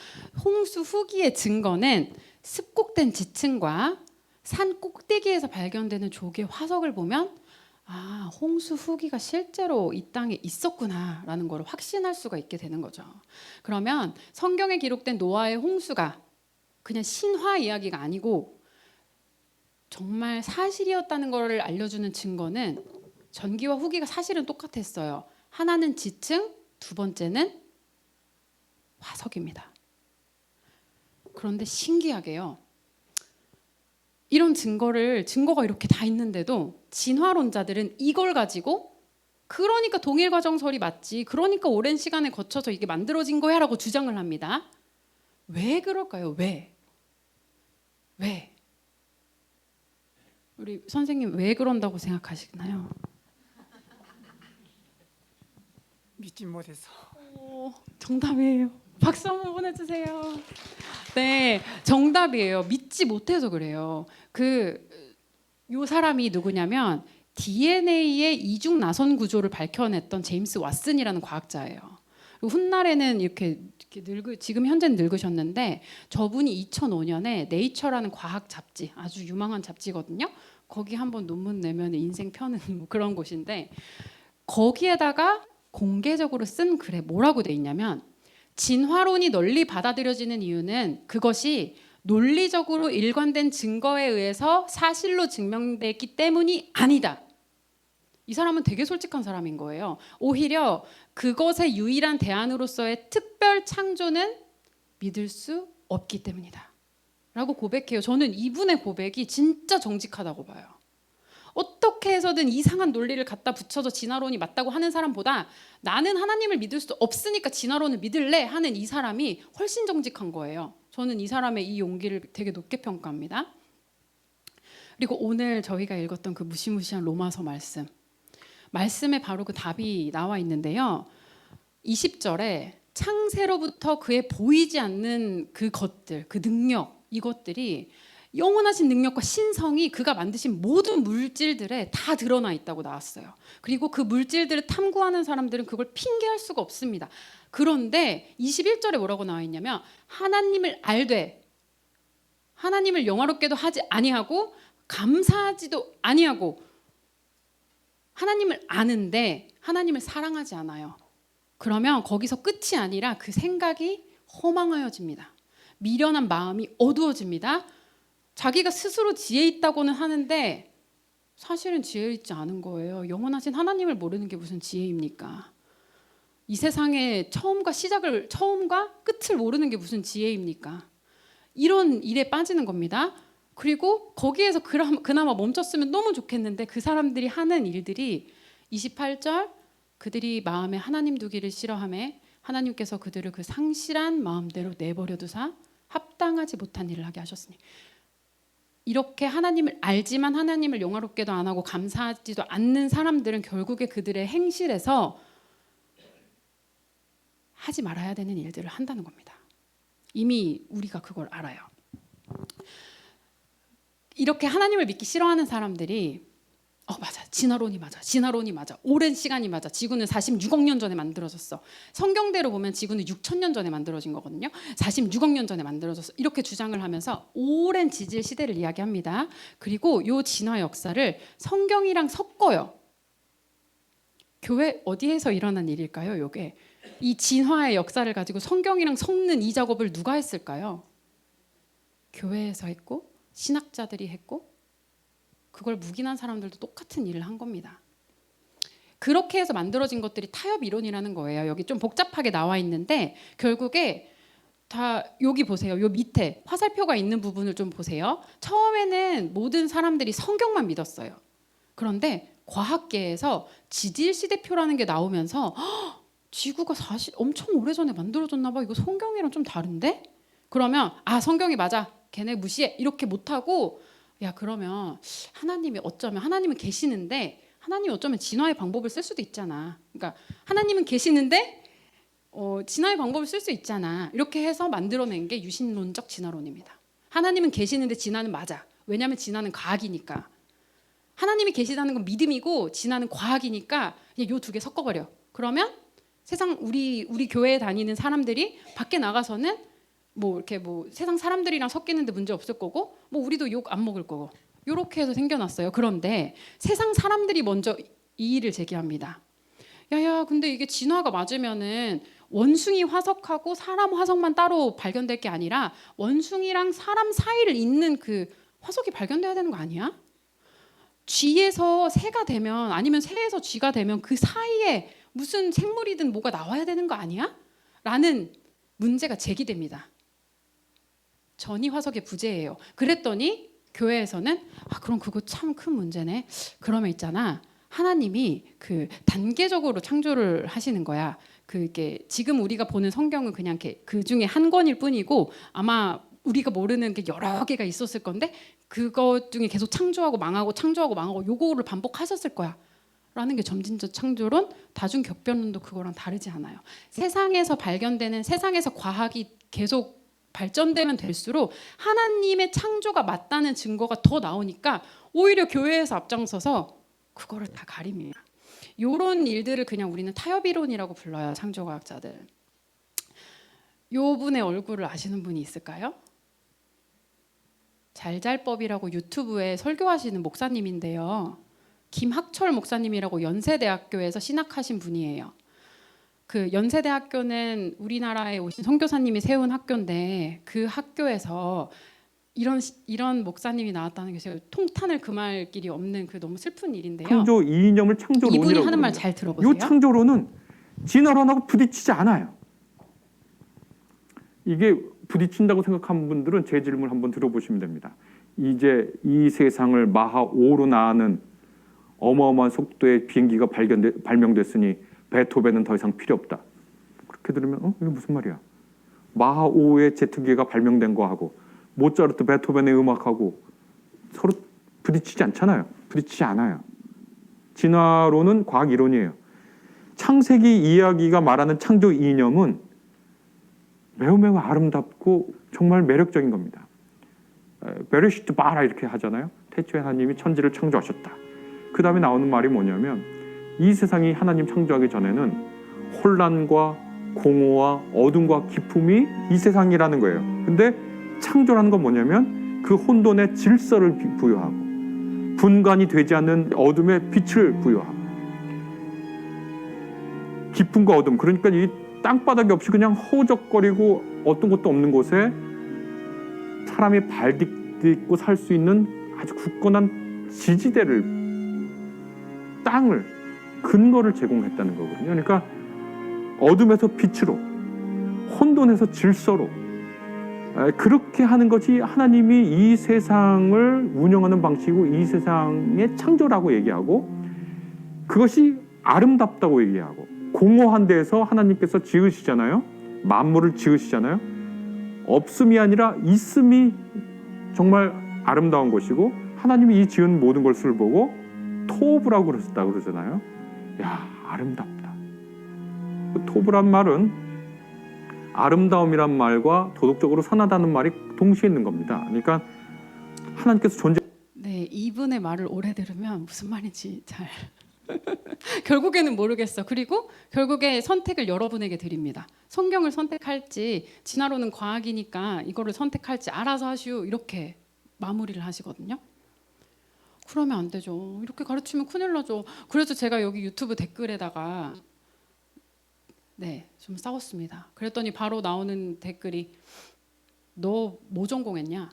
홍수 후기의 증거는 습곡된 지층과 산 꼭대기에서 발견되는 조개 화석을 보면 아, 홍수 후기가 실제로 이 땅에 있었구나라는 걸 확신할 수가 있게 되는 거죠. 그러면 성경에 기록된 노아의 홍수가 그냥 신화 이야기가 아니고 정말 사실이었다는 걸 알려주는 증거는 전기와 후기가 사실은 똑같았어요. 하나는 지층, 두 번째는 화석입니다. 그런데 신기하게요. 이런 증거가 이렇게 다 있는데도 진화론자들은 이걸 가지고 그러니까 동일과정설이 맞지, 그러니까 오랜 시간에 거쳐서 이게 만들어진 거야 라고 주장을 합니다. 왜 그럴까요? 왜? 우리 선생님 왜 그런다고 생각하시나요? 믿지 못해서. 정답이에요. 박수 한번 보내주세요. 네, 정답이에요. 믿지 못해서 그래요. 요 사람이 누구냐면 DNA의 이중 나선 구조를 밝혀냈던 제임스 왓슨이라는 과학자예요. 훗날에는 이렇게 지금 현재는 늙으셨는데 저분이 2005년에 네이처라는 과학 잡지, 아주 유망한 잡지거든요. 거기 한번 논문 내면 인생 펴는 뭐 그런 곳인데 거기에다가 공개적으로 쓴 글에 뭐라고 돼 있냐면 진화론이 널리 받아들여지는 이유는 그것이 논리적으로 일관된 증거에 의해서 사실로 증명됐기 때문이 아니다. 이 사람은 되게 솔직한 사람인 거예요. 오히려 그것의 유일한 대안으로서의 특별 창조는 믿을 수 없기 때문이다 라고 고백해요. 저는 이분의 고백이 진짜 정직하다고 봐요. 어떻게 해서든 이상한 논리를 갖다 붙여서 진화론이 맞다고 하는 사람보다 나는 하나님을 믿을 수 없으니까 진화론을 믿을래 하는 이 사람이 훨씬 정직한 거예요. 저는 이 사람의 이 용기를 되게 높게 평가합니다. 그리고 오늘 저희가 읽었던 그 무시무시한 로마서 말씀에 바로 그 답이 나와 있는데요. 20절에 창세로부터 그의 보이지 않는 그 것들, 그 능력, 이것들이 영원하신 능력과 신성이 그가 만드신 모든 물질들에 다 드러나 있다고 나왔어요. 그리고 그 물질들을 탐구하는 사람들은 그걸 핑계할 수가 없습니다. 그런데 21절에 뭐라고 나와 있냐면 하나님을 알되 하나님을 영화롭게도 하지 아니하고 감사하지도 아니하고 하나님을 아는데 하나님을 사랑하지 않아요. 그러면 거기서 끝이 아니라 그 생각이 허망하여집니다. 미련한 마음이 어두워집니다. 자기가 스스로 지혜 있다고는 하는데 사실은 지혜 있지 않은 거예요. 영원하신 하나님을 모르는 게 무슨 지혜입니까? 이 세상의 처음과 끝을 모르는 게 무슨 지혜입니까? 이런 일에 빠지는 겁니다. 그리고 거기에서 그나마 멈췄으면 너무 좋겠는데 그 사람들이 하는 일들이 28절 그들이 마음에 하나님 두기를 싫어하며 하나님께서 그들을 그 상실한 마음대로 내버려 두사 합당하지 못한 일을 하게 하셨으니 이렇게 하나님을 알지만 하나님을 영화롭게도 안 하고 감사하지도 않는 사람들은 결국에 그들의 행실에서 하지 말아야 되는 일들을 한다는 겁니다. 이미 우리가 그걸 알아요. 이렇게 하나님을 믿기 싫어하는 사람들이 맞아. 진화론이 맞아. 오랜 시간이 맞아. 지구는 46억 년 전에 만들어졌어. 성경대로 보면 지구는 6,000년 전에 만들어진 거거든요. 46억 년 전에 만들어졌어. 이렇게 주장을 하면서 오랜 지질 시대를 이야기합니다. 그리고 이 진화 역사를 성경이랑 섞어요. 교회 어디에서 일어난 일일까요? 이게 이 진화의 역사를 가지고 성경이랑 섞는 이 작업을 누가 했을까요? 교회에서 했고 신학자들이 했고 그걸 묵인한 사람들도 똑같은 일을 한 겁니다. 그렇게 해서 만들어진 것들이 타협 이론이라는 거예요. 여기 좀 복잡하게 나와 있는데 결국에 다 여기 보세요. 요 밑에 화살표가 있는 부분을 좀 보세요. 처음에는 모든 사람들이 성경만 믿었어요. 그런데 과학계에서 지질시대표라는 게 나오면서 지구가 엄청 오래전에 만들어졌나 봐. 이거 성경이랑 좀 다른데? 그러면 성경이 맞아. 걔네 무시해. 이렇게 못하고 그러면 하나님은 계시는데 하나님이 어쩌면 진화의 방법을 쓸 수도 있잖아. 그러니까 하나님은 계시는데 진화의 방법을 쓸 수 있잖아. 이렇게 해서 만들어낸 게 유신론적 진화론입니다. 하나님은 계시는데 진화는 맞아. 왜냐하면 진화는 과학이니까. 하나님이 계시다는 건 믿음이고 진화는 과학이니까 이 두 개 섞어버려. 그러면 세상 우리 교회에 다니는 사람들이 밖에 나가서는 이렇게 세상 사람들이랑 섞이는데 문제 없을 거고 우리도 욕 안 먹을 거고 이렇게 해서 생겨났어요. 그런데 세상 사람들이 먼저 이의를 제기합니다. 야야 근데 이게 진화가 맞으면은 원숭이 화석하고 사람 화석만 따로 발견될 게 아니라 원숭이랑 사람 사이를 잇는 그 화석이 발견돼야 되는 거 아니야? 쥐에서 새가 되면 아니면 새에서 쥐가 되면 그 사이에 무슨 생물이든 뭐가 나와야 되는 거 아니야? 라는 문제가 제기됩니다. 전이 화석의 부재예요. 그랬더니 교회에서는 그럼 그거 참 큰 문제네. 그러면 있잖아. 하나님이 그 단계적으로 창조를 하시는 거야. 그게 지금 우리가 보는 성경은 그냥 그 중에 한 권일 뿐이고 아마 우리가 모르는 게 여러 개가 있었을 건데 그것 중에 계속 창조하고 망하고 요거를 반복하셨을 거야. 라는 게 점진적 창조론, 다중격변론도 그거랑 다르지 않아요. 세상에서 과학이 계속 발전되면 될수록 하나님의 창조가 맞다는 증거가 더 나오니까 오히려 교회에서 앞장서서 그거를 다 가립니다. 이런 일들을 그냥 우리는 타협이론이라고 불러요. 창조과학자들. 요 분의 얼굴을 아시는 분이 있을까요? 잘잘법이라고 유튜브에 설교하시는 목사님인데요. 김학철 목사님이라고 연세대학교에서 신학하신 분이에요. 그 연세대학교는 우리나라에 오신 선교사님이 세운 학교인데 그 학교에서 이런 목사님이 나왔다는 게 제가 통탄을 금할 길이 없는 그 너무 슬픈 일인데요. 창조 이념을 창조론이라고 이분이 하는 말 그럽니다. 잘 들어보세요. 이 창조론은 진화론하고 부딪히지 않아요. 이게 부딪힌다고 생각하는 분들은 제 질문 한번 들어보시면 됩니다. 이제 이 세상을 마하 5로 나가는 어마어마한 속도의 비행기가 발명됐으니 베토벤은 더 이상 필요 없다. 그렇게 들으면 이게 무슨 말이야? 마하 5의 제트기가 발명된 거하고 모차르트, 베토벤의 음악하고 서로 부딪히지 않잖아요. 부딪히지 않아요. 진화론은 과학 이론이에요. 창세기 이야기가 말하는 창조 이념은 매우 매우 아름답고 정말 매력적인 겁니다. 베레시트 바라 이렇게 하잖아요. 태초에 하나님이 천지를 창조하셨다. 그 다음에 나오는 말이 뭐냐면 이 세상이 하나님 창조하기 전에는 혼란과 공허와 어둠과 기품이 이 세상이라는 거예요. 근데 창조라는 건 뭐냐면 그 혼돈에 질서를 부여하고 분간이 되지 않는 어둠에 빛을 부여하고 기쁨과 어둠, 그러니까 이 땅바닥이 없이 그냥 허우적거리고 어떤 것도 없는 곳에 사람이 발 딛고 살 수 있는 아주 굳건한 지지대를, 땅을, 근거를 제공했다는 거거든요. 그러니까 어둠에서 빛으로, 혼돈에서 질서로, 그렇게 하는 것이 하나님이 이 세상을 운영하는 방식이고 이 세상의 창조라고 얘기하고, 그것이 아름답다고 얘기하고, 공허한 데에서 하나님께서 지으시잖아요. 만물을 지으시잖아요. 없음이 아니라 있음이 정말 아름다운 것이고, 하나님이 이 지은 모든 것을 보고 토브라고 그러셨다고 그러잖아요. 야, 아름답다. 그 토브란 말은 아름다움이란 말과 도덕적으로 선하다는 말이 동시에 있는 겁니다. 그러니까 하나님께서 네, 이분의 말을 오래 들으면 무슨 말인지 잘 결국에는 모르겠어. 그리고 결국에 선택을 여러분에게 드립니다. 성경을 선택할지, 진화론은 과학이니까 이거를 선택할지 알아서 하시오, 이렇게 마무리를 하시거든요. 그러면 안 되죠. 이렇게 가르치면 큰일 나죠. 그래서 제가 여기 유튜브 댓글에다가 좀 싸웠습니다. 그랬더니 바로 나오는 댓글이 너 뭐 전공했냐?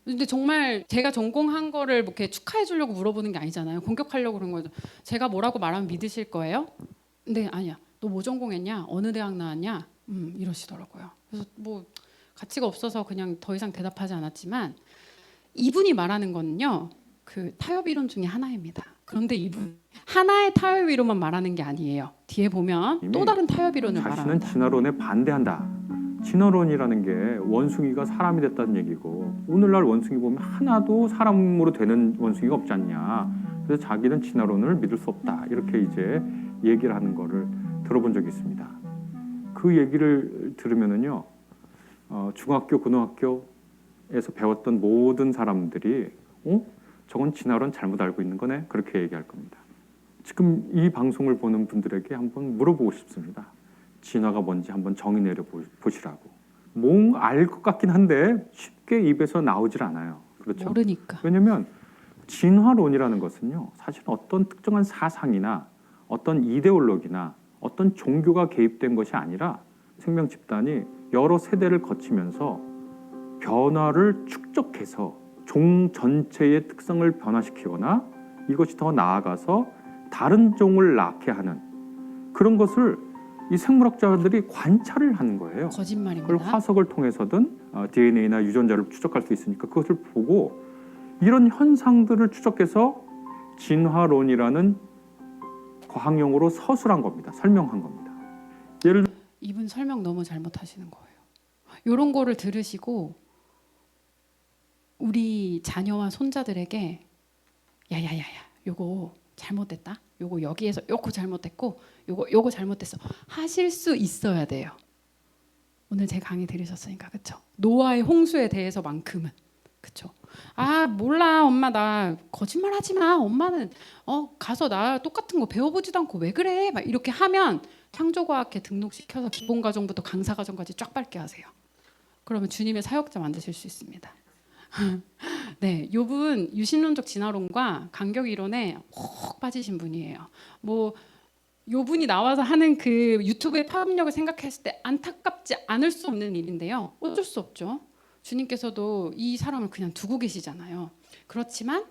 근데 정말 제가 전공한 거를 이렇게 축하해 주려고 물어보는 게 아니잖아요. 공격하려고 그런 거죠. 제가 뭐라고 말하면 믿으실 거예요? 근데 아니야. 너 뭐 전공했냐? 어느 대학 나왔냐? 이러시더라고요. 그래서 뭐 가치가 없어서 그냥 더 이상 대답하지 않았지만, 이분이 말하는 거는요, 그 타협 이론 중에 하나입니다. 그런데 이분 하나의 타협 이론만 말하는 게 아니에요. 뒤에 보면 또 다른 타협 이론을 자신은 말합니다. 진화론에 반대한다. 진화론이라는 게 원숭이가 사람이 됐다는 얘기고, 오늘날 원숭이 보면 하나도 사람으로 되는 원숭이가 없지 않냐. 그래서 자기는 진화론을 믿을 수 없다. 이렇게 이제 얘기를 하는 거를 들어본 적이 있습니다. 그 얘기를 들으면은요, 중학교, 고등학교에서 배웠던 모든 사람들이 저건 진화론 잘못 알고 있는 거네, 그렇게 얘기할 겁니다. 지금 이 방송을 보는 분들에게 한번 물어보고 싶습니다. 진화가 뭔지 한번 정의 내려 보시라고. 뭔가 알 것 같긴 한데 쉽게 입에서 나오질 않아요. 그렇죠? 모르니까. 왜냐하면 진화론이라는 것은요, 사실 어떤 특정한 사상이나 어떤 이데올로기나 어떤 종교가 개입된 것이 아니라 생명 집단이 여러 세대를 거치면서 변화를 축적해서 종 전체의 특성을 변화시키거나 이것이 더 나아가서 다른 종을 낳게 하는 그런 것을 이 생물학자들이 관찰을 하는 거예요. 거짓말입니다. 그걸 화석을 통해서든 DNA나 유전자를 추적할 수 있으니까 그것을 보고 이런 현상들을 추적해서 진화론이라는 과학용어로 서술한 겁니다. 설명한 겁니다. 예를 들어 이분 설명 너무 잘못하시는 거예요. 이런 거를 들으시고 우리 자녀와 손자들에게 야야야야, 요거 잘못됐다. 요거 여기에서 요거 잘못됐고 요거 잘못됐어. 하실 수 있어야 돼요. 오늘 제 강의 들으셨으니까, 그렇죠? 노아의 홍수에 대해서만큼은, 그렇죠? 아, 몰라 엄마, 나 거짓말하지 마. 엄마는 가서 나 똑같은 거 배워보지도 않고 왜 그래? 막 이렇게 하면 창조과학회 등록시켜서 기본과정부터 강사과정까지 쫙 밟게 하세요. 그러면 주님의 사역자 만드실 수 있습니다. 네, 요분 유신론적 진화론과 간격 이론에 혹 빠지신 분이에요. 뭐 요분이 나와서 하는 그 유튜브의 파급력을 생각했을 때 안타깝지 않을 수 없는 일인데요. 어쩔 수 없죠. 주님께서도 이 사람을 그냥 두고 계시잖아요. 그렇지만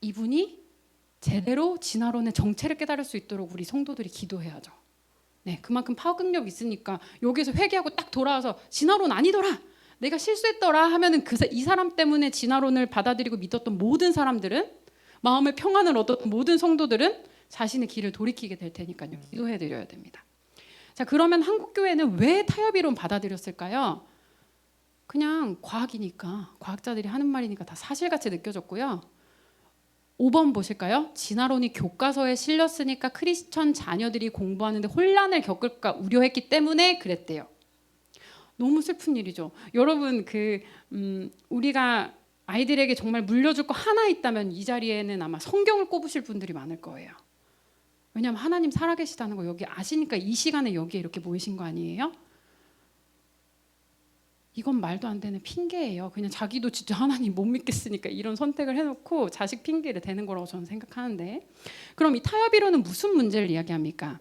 이분이 제대로 진화론의 정체를 깨달을 수 있도록 우리 성도들이 기도해야죠. 네, 그만큼 파급력 있으니까 여기서 회개하고 딱 돌아와서 진화론 아니더라, 내가 실수했더라 하면은 이 사람 때문에 진화론을 받아들이고 믿었던 모든 사람들은, 마음의 평안을 얻었던 모든 성도들은 자신의 길을 돌이키게 될 테니까요. 기도해 드려야 됩니다. 자, 그러면 한국 교회는 왜 타협이론 받아들였을까요? 그냥 과학이니까, 과학자들이 하는 말이니까 다 사실같이 느껴졌고요. 5번 보실까요? 진화론이 교과서에 실렸으니까 크리스천 자녀들이 공부하는데 혼란을 겪을까 우려했기 때문에 그랬대요. 너무 슬픈 일이죠. 여러분, 우리가 아이들에게 정말 물려줄 거 하나 있다면 이 자리에는 아마 성경을 꼽으실 분들이 많을 거예요. 왜냐하면 하나님 살아계시다는 거 여기 아시니까 이 시간에 여기에 이렇게 모이신 거 아니에요? 이건 말도 안 되는 핑계예요. 그냥 자기도 진짜 하나님 못 믿겠으니까 이런 선택을 해놓고 자식 핑계를 대는 거라고 저는 생각하는데, 그럼 이 타협이론은 무슨 문제를 이야기합니까?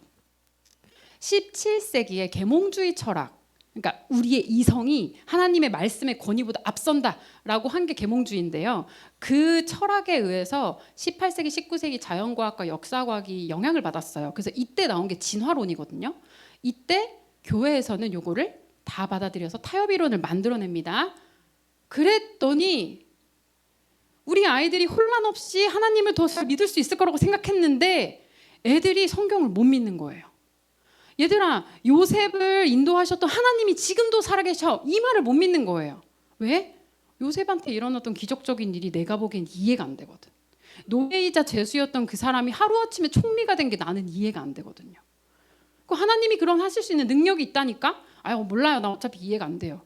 17세기의 계몽주의 철학, 그러니까 우리의 이성이 하나님의 말씀의 권위보다 앞선다라고 한 게 계몽주의인데요. 그 철학에 의해서 18세기, 19세기 자연과학과 역사과학이 영향을 받았어요. 그래서 이때 나온 게 진화론이거든요. 이때 교회에서는 요거를 다 받아들여서 타협이론을 만들어냅니다. 그랬더니 우리 아이들이 혼란 없이 하나님을 더 잘 믿을 수 있을 거라고 생각했는데 애들이 성경을 못 믿는 거예요. 얘들아, 요셉을 인도하셨던 하나님이 지금도 살아계셔, 이 말을 못 믿는 거예요. 왜? 요셉한테 일어났던 기적적인 일이 내가 보기엔 이해가 안 되거든. 노예이자 죄수였던 그 사람이 하루아침에 총리가 된 게 나는 이해가 안 되거든요. 하나님이 그럼 하실 수 있는 능력이 있다니까? 아유, 몰라요, 나 어차피 이해가 안 돼요.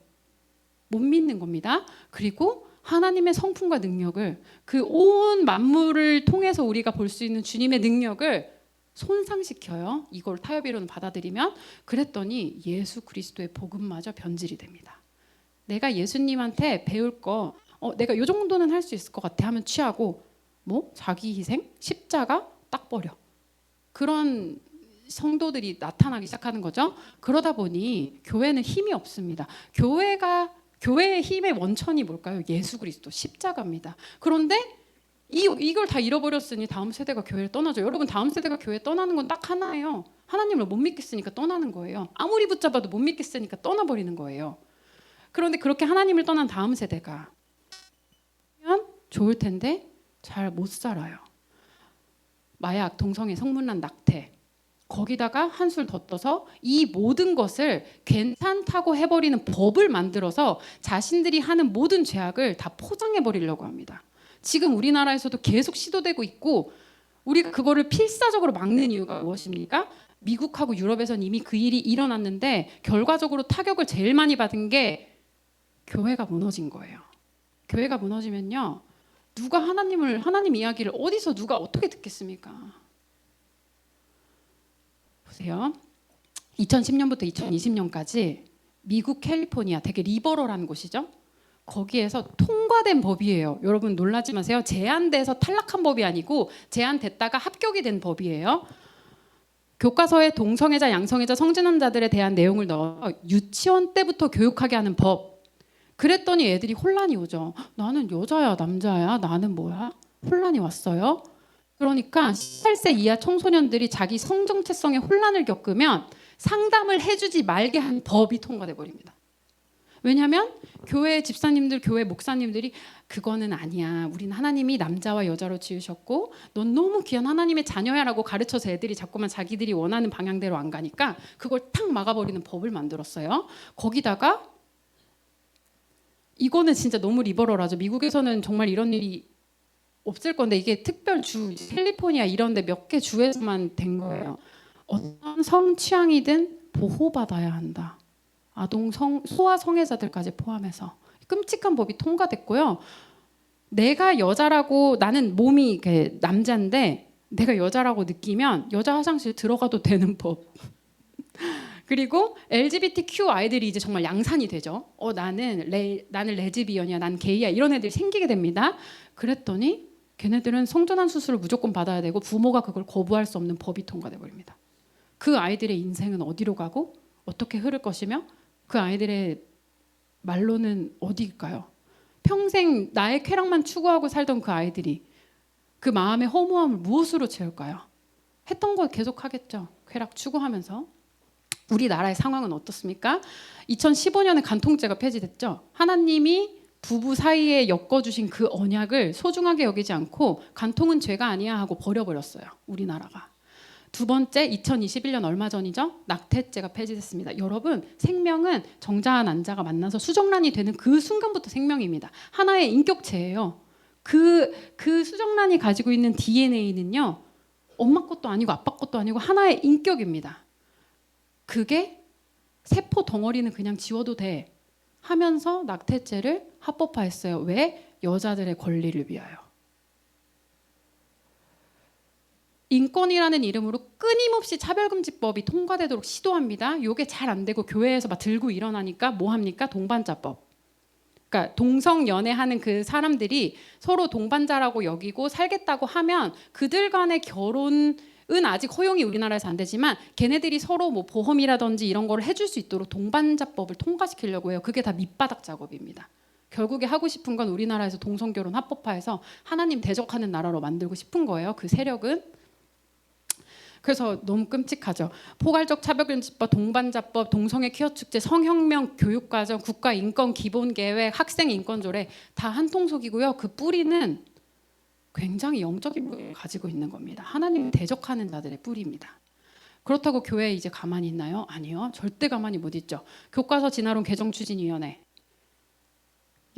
못 믿는 겁니다. 그리고 하나님의 성품과 능력을, 그 온 만물을 통해서 우리가 볼 수 있는 주님의 능력을 손상시켜요. 이걸 타협이론을 받아들이면. 그랬더니 예수 그리스도의 복음마저 변질이 됩니다. 내가 예수님한테 배울 거 내가 요 정도는 할 수 있을 것 같아 하면 취하고, 뭐 자기 희생, 십자가 딱 버려. 그런 성도들이 나타나기 시작하는 거죠. 그러다 보니 교회는 힘이 없습니다. 교회의 힘의 원천이 뭘까요? 예수 그리스도, 십자가입니다. 그런데 이걸 다 잃어버렸으니 다음 세대가 교회를 떠나죠. 여러분, 다음 세대가 교회 떠나는 건 딱 하나예요. 하나님을 못 믿겠으니까 떠나는 거예요. 아무리 붙잡아도 못 믿겠으니까 떠나버리는 거예요. 그런데 그렇게 하나님을 떠난 다음 세대가 좋을 텐데 잘 못 살아요. 마약, 동성애, 성문란, 낙태, 거기다가 한술 더 떠서 이 모든 것을 괜찮다고 해버리는 법을 만들어서 자신들이 하는 모든 죄악을 다 포장해버리려고 합니다. 지금 우리나라에서도 계속 시도되고 있고, 우리가 그거를 필사적으로 막는 이유가 무엇입니까? 미국하고 유럽에서는 이미 그 일이 일어났는데 결과적으로 타격을 제일 많이 받은 게 교회가 무너진 거예요. 교회가 무너지면요, 누가 하나님 이야기를 어디서 누가 어떻게 듣겠습니까? 보세요. 2010년부터 2020년까지 미국 캘리포니아, 되게 리버럴한 곳이죠. 거기에서 통과된 법이에요. 여러분 놀라지 마세요. 제한돼서 탈락한 법이 아니고 제한됐다가 합격이 된 법이에요. 교과서에 동성애자, 양성애자, 성진환자들에 대한 내용을 넣어 유치원 때부터 교육하게 하는 법. 그랬더니 애들이 혼란이 오죠. 나는 여자야, 남자야, 나는 뭐야? 혼란이 왔어요. 그러니까 18세 이하 청소년들이 자기 성정체성에 혼란을 겪으면 상담을 해주지 말게 한 법이 통과돼 버립니다. 왜냐하면 교회 집사님들, 교회 목사님들이 그거는 아니야, 우린 하나님이 남자와 여자로 지으셨고 넌 너무 귀한 하나님의 자녀야라고 가르쳐서 애들이 자꾸만 자기들이 원하는 방향대로 안 가니까 그걸 탁 막아버리는 법을 만들었어요. 거기다가 이거는 진짜 너무 리버럴하죠. 미국에서는 정말 이런 일이 없을 건데 이게 특별주, 캘리포니아 이런 데 몇 개 주에서만 된 거예요. 어떤 성취향이든 보호받아야 한다. 아동 소아 성애자들까지 포함해서 끔찍한 법이 통과됐고요. 내가 여자라고, 나는 몸이 남자인데 내가 여자라고 느끼면 여자 화장실 들어가도 되는 법. 그리고 LGBTQ 아이들이 이제 정말 양산이 되죠. 나는 레즈비언이야, 난 게이야, 이런 애들이 생기게 됩니다. 그랬더니 걔네들은 성전환 수술을 무조건 받아야 되고 부모가 그걸 거부할 수 없는 법이 통과돼 버립니다. 그 아이들의 인생은 어디로 가고 어떻게 흐를 것이며 그 아이들의 말로는 어디일까요? 평생 나의 쾌락만 추구하고 살던 그 아이들이 그 마음의 허무함을 무엇으로 채울까요? 했던 거 계속 하겠죠. 쾌락 추구하면서. 우리나라의 상황은 어떻습니까? 2015년에 간통죄가 폐지됐죠. 하나님이 부부 사이에 엮어주신 그 언약을 소중하게 여기지 않고 간통은 죄가 아니야 하고 버려버렸어요. 우리나라가. 두 번째, 2021년 얼마 전이죠? 낙태죄가 폐지됐습니다. 여러분, 생명은 정자와 난자가 만나서 수정란이 되는 그 순간부터 생명입니다. 하나의 인격체예요. 그 수정란이 가지고 있는 DNA는요, 엄마 것도 아니고 아빠 것도 아니고 하나의 인격입니다. 그게 세포 덩어리는 그냥 지워도 돼 하면서 낙태죄를 합법화했어요. 왜? 여자들의 권리를 위하여. 인권이라는 이름으로 끊임없이 차별금지법이 통과되도록 시도합니다. 이게 잘 안 되고 교회에서 막 들고 일어나니까 뭐 합니까? 동반자법. 그러니까 동성 연애하는 그 사람들이 서로 동반자라고 여기고 살겠다고 하면 그들 간의 결혼은 아직 허용이 우리나라에서 안 되지만 걔네들이 서로 뭐 보험이라든지 이런 거를 해줄 수 있도록 동반자법을 통과시키려고 해요. 그게 다 밑바닥 작업입니다. 결국에 하고 싶은 건 우리나라에서 동성결혼 합법화해서 하나님 대적하는 나라로 만들고 싶은 거예요. 그 세력은. 그래서 너무 끔찍하죠. 포괄적 차별금지법, 동반자법, 동성애 퀴어축제, 성혁명 교육과정, 국가인권기본계획, 학생인권조례 다 한 통속이고요. 그 뿌리는 굉장히 영적인 뿌리를 가지고 있는 겁니다. 하나님 대적하는 자들의 뿌리입니다. 그렇다고 교회 이제 가만히 있나요? 아니요. 절대 가만히 못 있죠. 교과서 진화론 개정추진위원회.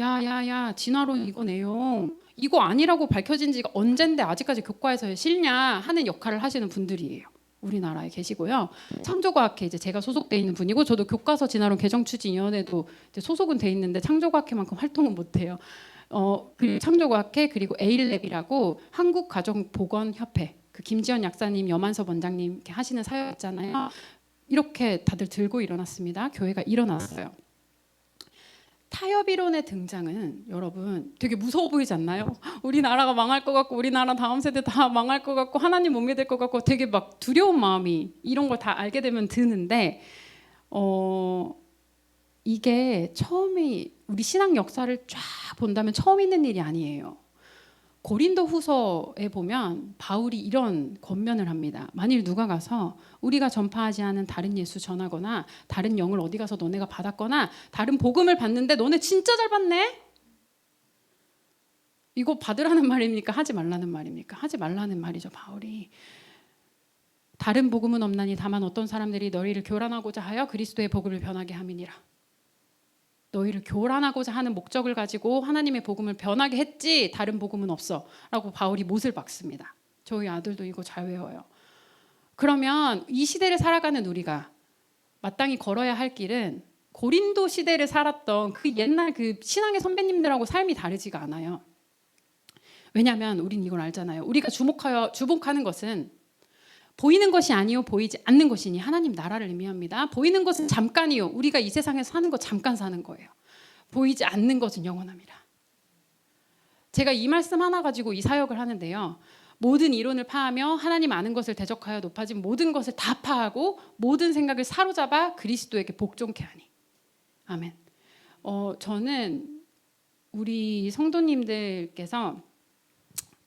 야야야, 진화론 이거 내용 이거 아니라고 밝혀진 지가 언젠데 아직까지 교과에서 실냐 하는 역할을 하시는 분들이에요. 우리나라에 계시고요. 창조과학회 이제 제가 소속돼 있는 분이고 저도 교과서 진화론 개정추진위원회도 이제 소속은 돼 있는데 창조과학회만큼 활동은 못해요. 그리고 창조과학회 그리고 에일랩이라고 한국가정보건협회 그 김지연 약사님, 여만섭 원장님 이렇게 하시는 사역 있잖아요. 이렇게 다들 들고 일어났습니다. 교회가 일어났어요. 타협 이론의 등장은 여러분 되게 무서워 보이지 않나요? 우리나라가 망할 것 같고 우리나라 다음 세대 다 망할 것 같고 하나님 못 믿을 것 같고 되게 막 두려운 마음이 이런 걸 다 알게 되면 드는데 이게 처음이 우리 신앙 역사를 쫙 본다면 처음 있는 일이 아니에요. 고린도 후서에 보면 바울이 이런 권면을 합니다. 만일 누가 가서 우리가 전파하지 않은 다른 예수 전하거나 다른 영을 어디 가서 너네가 받았거나 다른 복음을 받는데 너네 진짜 잘 받네? 이거 받으라는 말입니까? 하지 말라는 말입니까? 하지 말라는 말이죠. 바울이. 다른 복음은 없나니 다만 어떤 사람들이 너희를 교란하고자 하여 그리스도의 복음을 변하게 함이니라. 너희를 교란하고자 하는 목적을 가지고 하나님의 복음을 변하게 했지 다른 복음은 없어 라고 바울이 못을 박습니다. 저희 아들도 이거 잘 외워요. 그러면 이 시대를 살아가는 우리가 마땅히 걸어야 할 길은 고린도 시대를 살았던 그 옛날 그 신앙의 선배님들하고 삶이 다르지가 않아요. 왜냐하면 우린 이걸 알잖아요. 우리가 주목하는 것은 보이는 것이 아니요 보이지 않는 것이니 하나님 나라를 의미합니다. 보이는 것은 잠깐이요. 우리가 이 세상에서 사는 거 잠깐 사는 거예요. 보이지 않는 것은 영원합니다. 제가 이 말씀 하나 가지고 이 사역을 하는데요. 모든 이론을 파하며 하나님 아는 것을 대적하여 높아진 모든 것을 다 파하고 모든 생각을 사로잡아 그리스도에게 복종케 하니. 아멘. 저는 우리 성도님들께서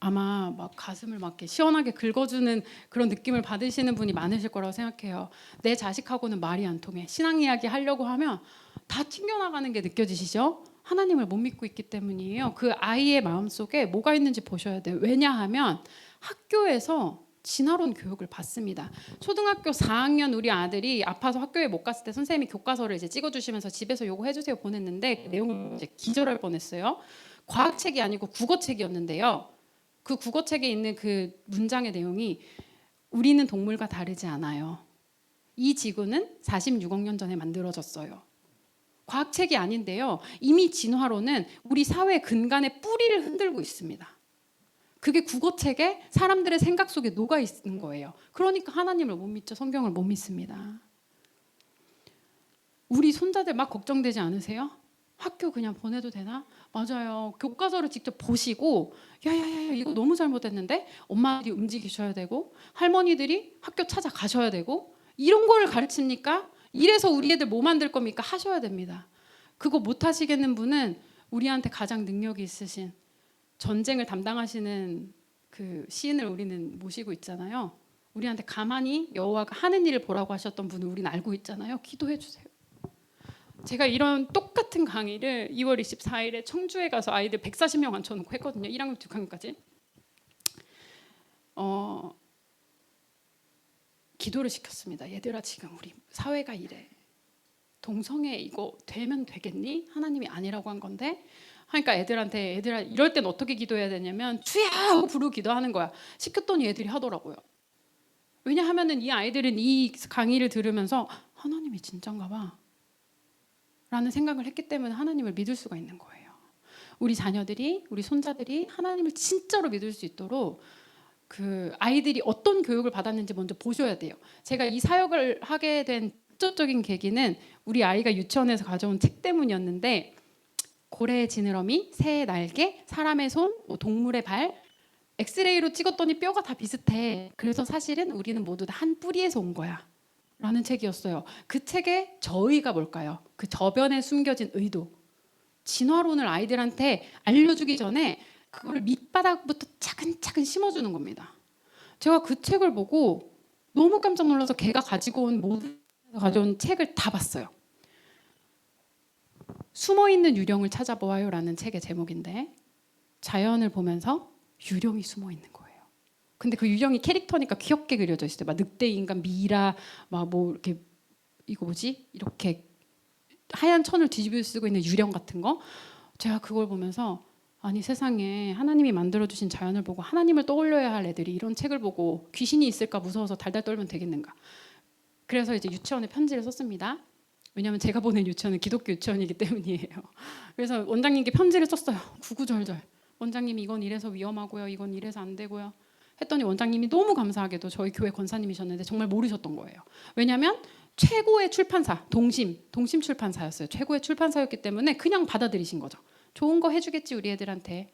아마 막 가슴을 막 이렇게 시원하게 긁어주는 그런 느낌을 받으시는 분이 많으실 거라고 생각해요. 내 자식하고는 말이 안 통해. 신앙 이야기 하려고 하면 다 튕겨나가는 게 느껴지시죠? 하나님을 못 믿고 있기 때문이에요. 그 아이의 마음속에 뭐가 있는지 보셔야 돼요. 왜냐하면 학교에서 진화론 교육을 받습니다. 초등학교 4학년 우리 아들이 아파서 학교에 못 갔을 때 선생님이 교과서를 이제 찍어주시면서 집에서 요거 해주세요 보냈는데 그 내용을 이제 기절할 뻔했어요. 과학책이 아니고 국어책이었는데요. 그 국어책에 있는 그 문장의 내용이 우리는 동물과 다르지 않아요. 이 지구는 46억 년 전에 만들어졌어요. 과학책이 아닌데요. 이미 진화론은 우리 사회 근간의 뿌리를 흔들고 있습니다. 그게 국어책에 사람들의 생각 속에 녹아 있는 거예요. 그러니까 하나님을 못 믿죠. 성경을 못 믿습니다. 우리 손자들 막 걱정되지 않으세요? 학교 그냥 보내도 되나? 맞아요. 교과서를 직접 보시고 야야야 이거 너무 잘못됐는데 엄마들이 움직이셔야 되고 할머니들이 학교 찾아가셔야 되고 이런 거를 가르칩니까? 이래서 우리 애들 뭐 만들 겁니까? 하셔야 됩니다. 그거 못 하시겠는 분은 우리한테 가장 능력이 있으신 전쟁을 담당하시는 그 시인을 우리는 모시고 있잖아요. 우리한테 가만히 여호와가 하는 일을 보라고 하셨던 분을 우리는 알고 있잖아요. 기도해 주세요. 제가 이런 똑같은 강의를 2월 24일에 청주에 가서 아이들 140명 앉혀놓고 했거든요. 1학년, 6학년까지. 기도를 시켰습니다. 얘들아, 지금 우리 사회가 이래. 동성애 이거 되면 되겠니? 하나님이 아니라고 한 건데. 하니까 애들한테 얘들아 이럴 땐 어떻게 기도해야 되냐면 주야 하고 부르고 기도하는 거야. 시켰더니 애들이 하더라고요. 왜냐하면은 이 아이들은 이 강의를 들으면서 하나님이 진짠가 봐 라는 생각을 했기 때문에 하나님을 믿을 수가 있는 거예요. 우리 자녀들이, 우리 손자들이 하나님을 진짜로 믿을 수 있도록 그 아이들이 어떤 교육을 받았는지 먼저 보셔야 돼요. 제가 이 사역을 하게 된 직접적인 계기는 우리 아이가 유치원에서 가져온 책 때문이었는데, 고래의 지느러미, 새의 날개, 사람의 손, 동물의 발, 엑스레이로 찍었더니 뼈가 다 비슷해. 그래서 사실은 우리는 모두 다 한 뿌리에서 온 거야 라는 책이었어요. 그 책의 저의가 뭘까요? 그 저변에 숨겨진 의도. 진화론을 아이들한테 알려주기 전에 그걸 밑바닥부터 차근차근 심어주는 겁니다. 제가 그 책을 보고 너무 깜짝 놀라서 걔가 가져온 책을 다 봤어요. 숨어있는 유령을 찾아보아요 라는 책의 제목인데, 자연을 보면서 유령이 숨어있는 거예요. 근데 그 유령이 캐릭터니까 귀엽게 그려져 있어요. 막 늑대 인간, 미라, 막 뭐 이렇게 이거 뭐지? 이렇게 하얀 천을 뒤집어 쓰고 있는 유령 같은 거. 제가 그걸 보면서 아니 세상에 하나님이 만들어주신 자연을 보고 하나님을 떠올려야 할 애들이 이런 책을 보고 귀신이 있을까 무서워서 달달 떨면 되겠는가. 그래서 이제 유치원에 편지를 썼습니다. 왜냐하면 제가 보낸 유치원은 기독교 유치원이기 때문이에요. 그래서 원장님께 편지를 썼어요. 구구절절. 원장님 이건 이래서 위험하고요. 이건 이래서 안 되고요. 했더니 원장님이 너무 감사하게도 저희 교회 권사님이셨는데 정말 모르셨던 거예요. 왜냐하면 최고의 출판사, 동심 출판사였어요. 최고의 출판사였기 때문에 그냥 받아들이신 거죠. 좋은 거 해주겠지 우리 애들한테.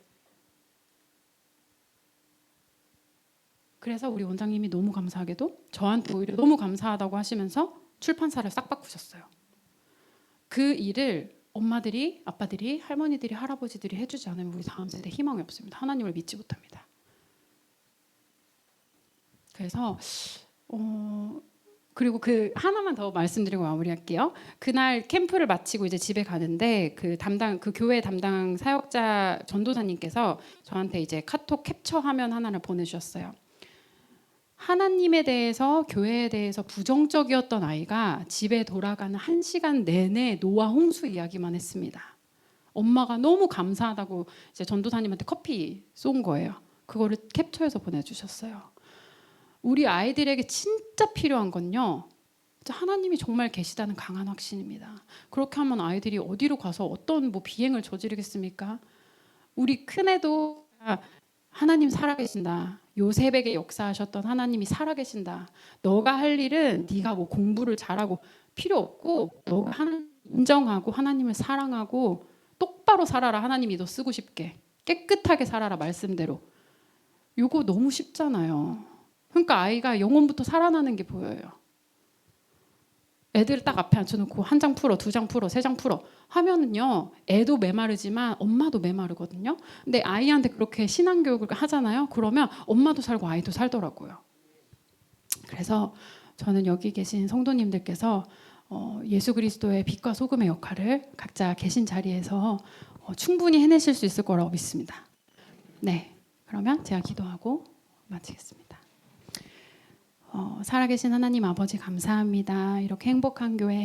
그래서 우리 원장님이 너무 감사하게도 저한테 오히려 너무 감사하다고 하시면서 출판사를 싹 바꾸셨어요. 그 일을 엄마들이, 아빠들이, 할머니들이, 할아버지들이 해주지 않으면 우리 다음 세대 희망이 없습니다. 하나님을 믿지 못합니다. 그래서 그리고 그 하나만 더 말씀드리고 마무리할게요. 그날 캠프를 마치고 이제 집에 가는데 그 교회 담당 사역자 전도사님께서 저한테 이제 카톡 캡처 화면 하나를 보내주셨어요. 하나님에 대해서, 교회에 대해서 부정적이었던 아이가 집에 돌아가는 1시간 내내 노아 홍수 이야기만 했습니다. 엄마가 너무 감사하다고 이제 전도사님한테 커피 쏜 거예요. 그거를 캡처해서 보내주셨어요. 우리 아이들에게 진짜 필요한 건요, 하나님이 정말 계시다는 강한 확신입니다. 그렇게 하면 아이들이 어디로 가서 어떤 뭐 비행을 저지르겠습니까? 우리 큰애도 하나님 살아계신다. 요셉에게 역사하셨던 하나님이 살아계신다. 너가 할 일은 네가 뭐 공부를 잘하고 필요 없고, 너가 인정하고 하나님을 사랑하고 똑바로 살아라. 하나님이 너 쓰고 싶게 깨끗하게 살아라. 말씀대로. 이거 너무 쉽잖아요. 그러니까 아이가 영혼부터 살아나는 게 보여요. 애들을 딱 앞에 앉혀놓고 1장 풀어, 2장 풀어, 3장 풀어 하면은요, 애도 메마르지만 엄마도 메마르거든요. 근데 아이한테 그렇게 신앙교육을 하잖아요. 그러면 엄마도 살고 아이도 살더라고요. 그래서 저는 여기 계신 성도님들께서 예수 그리스도의 빛과 소금의 역할을 각자 계신 자리에서 충분히 해내실 수 있을 거라고 믿습니다. 네, 그러면 제가 기도하고 마치겠습니다. 살아계신 하나님 아버지 감사합니다. 이렇게 행복한 교회,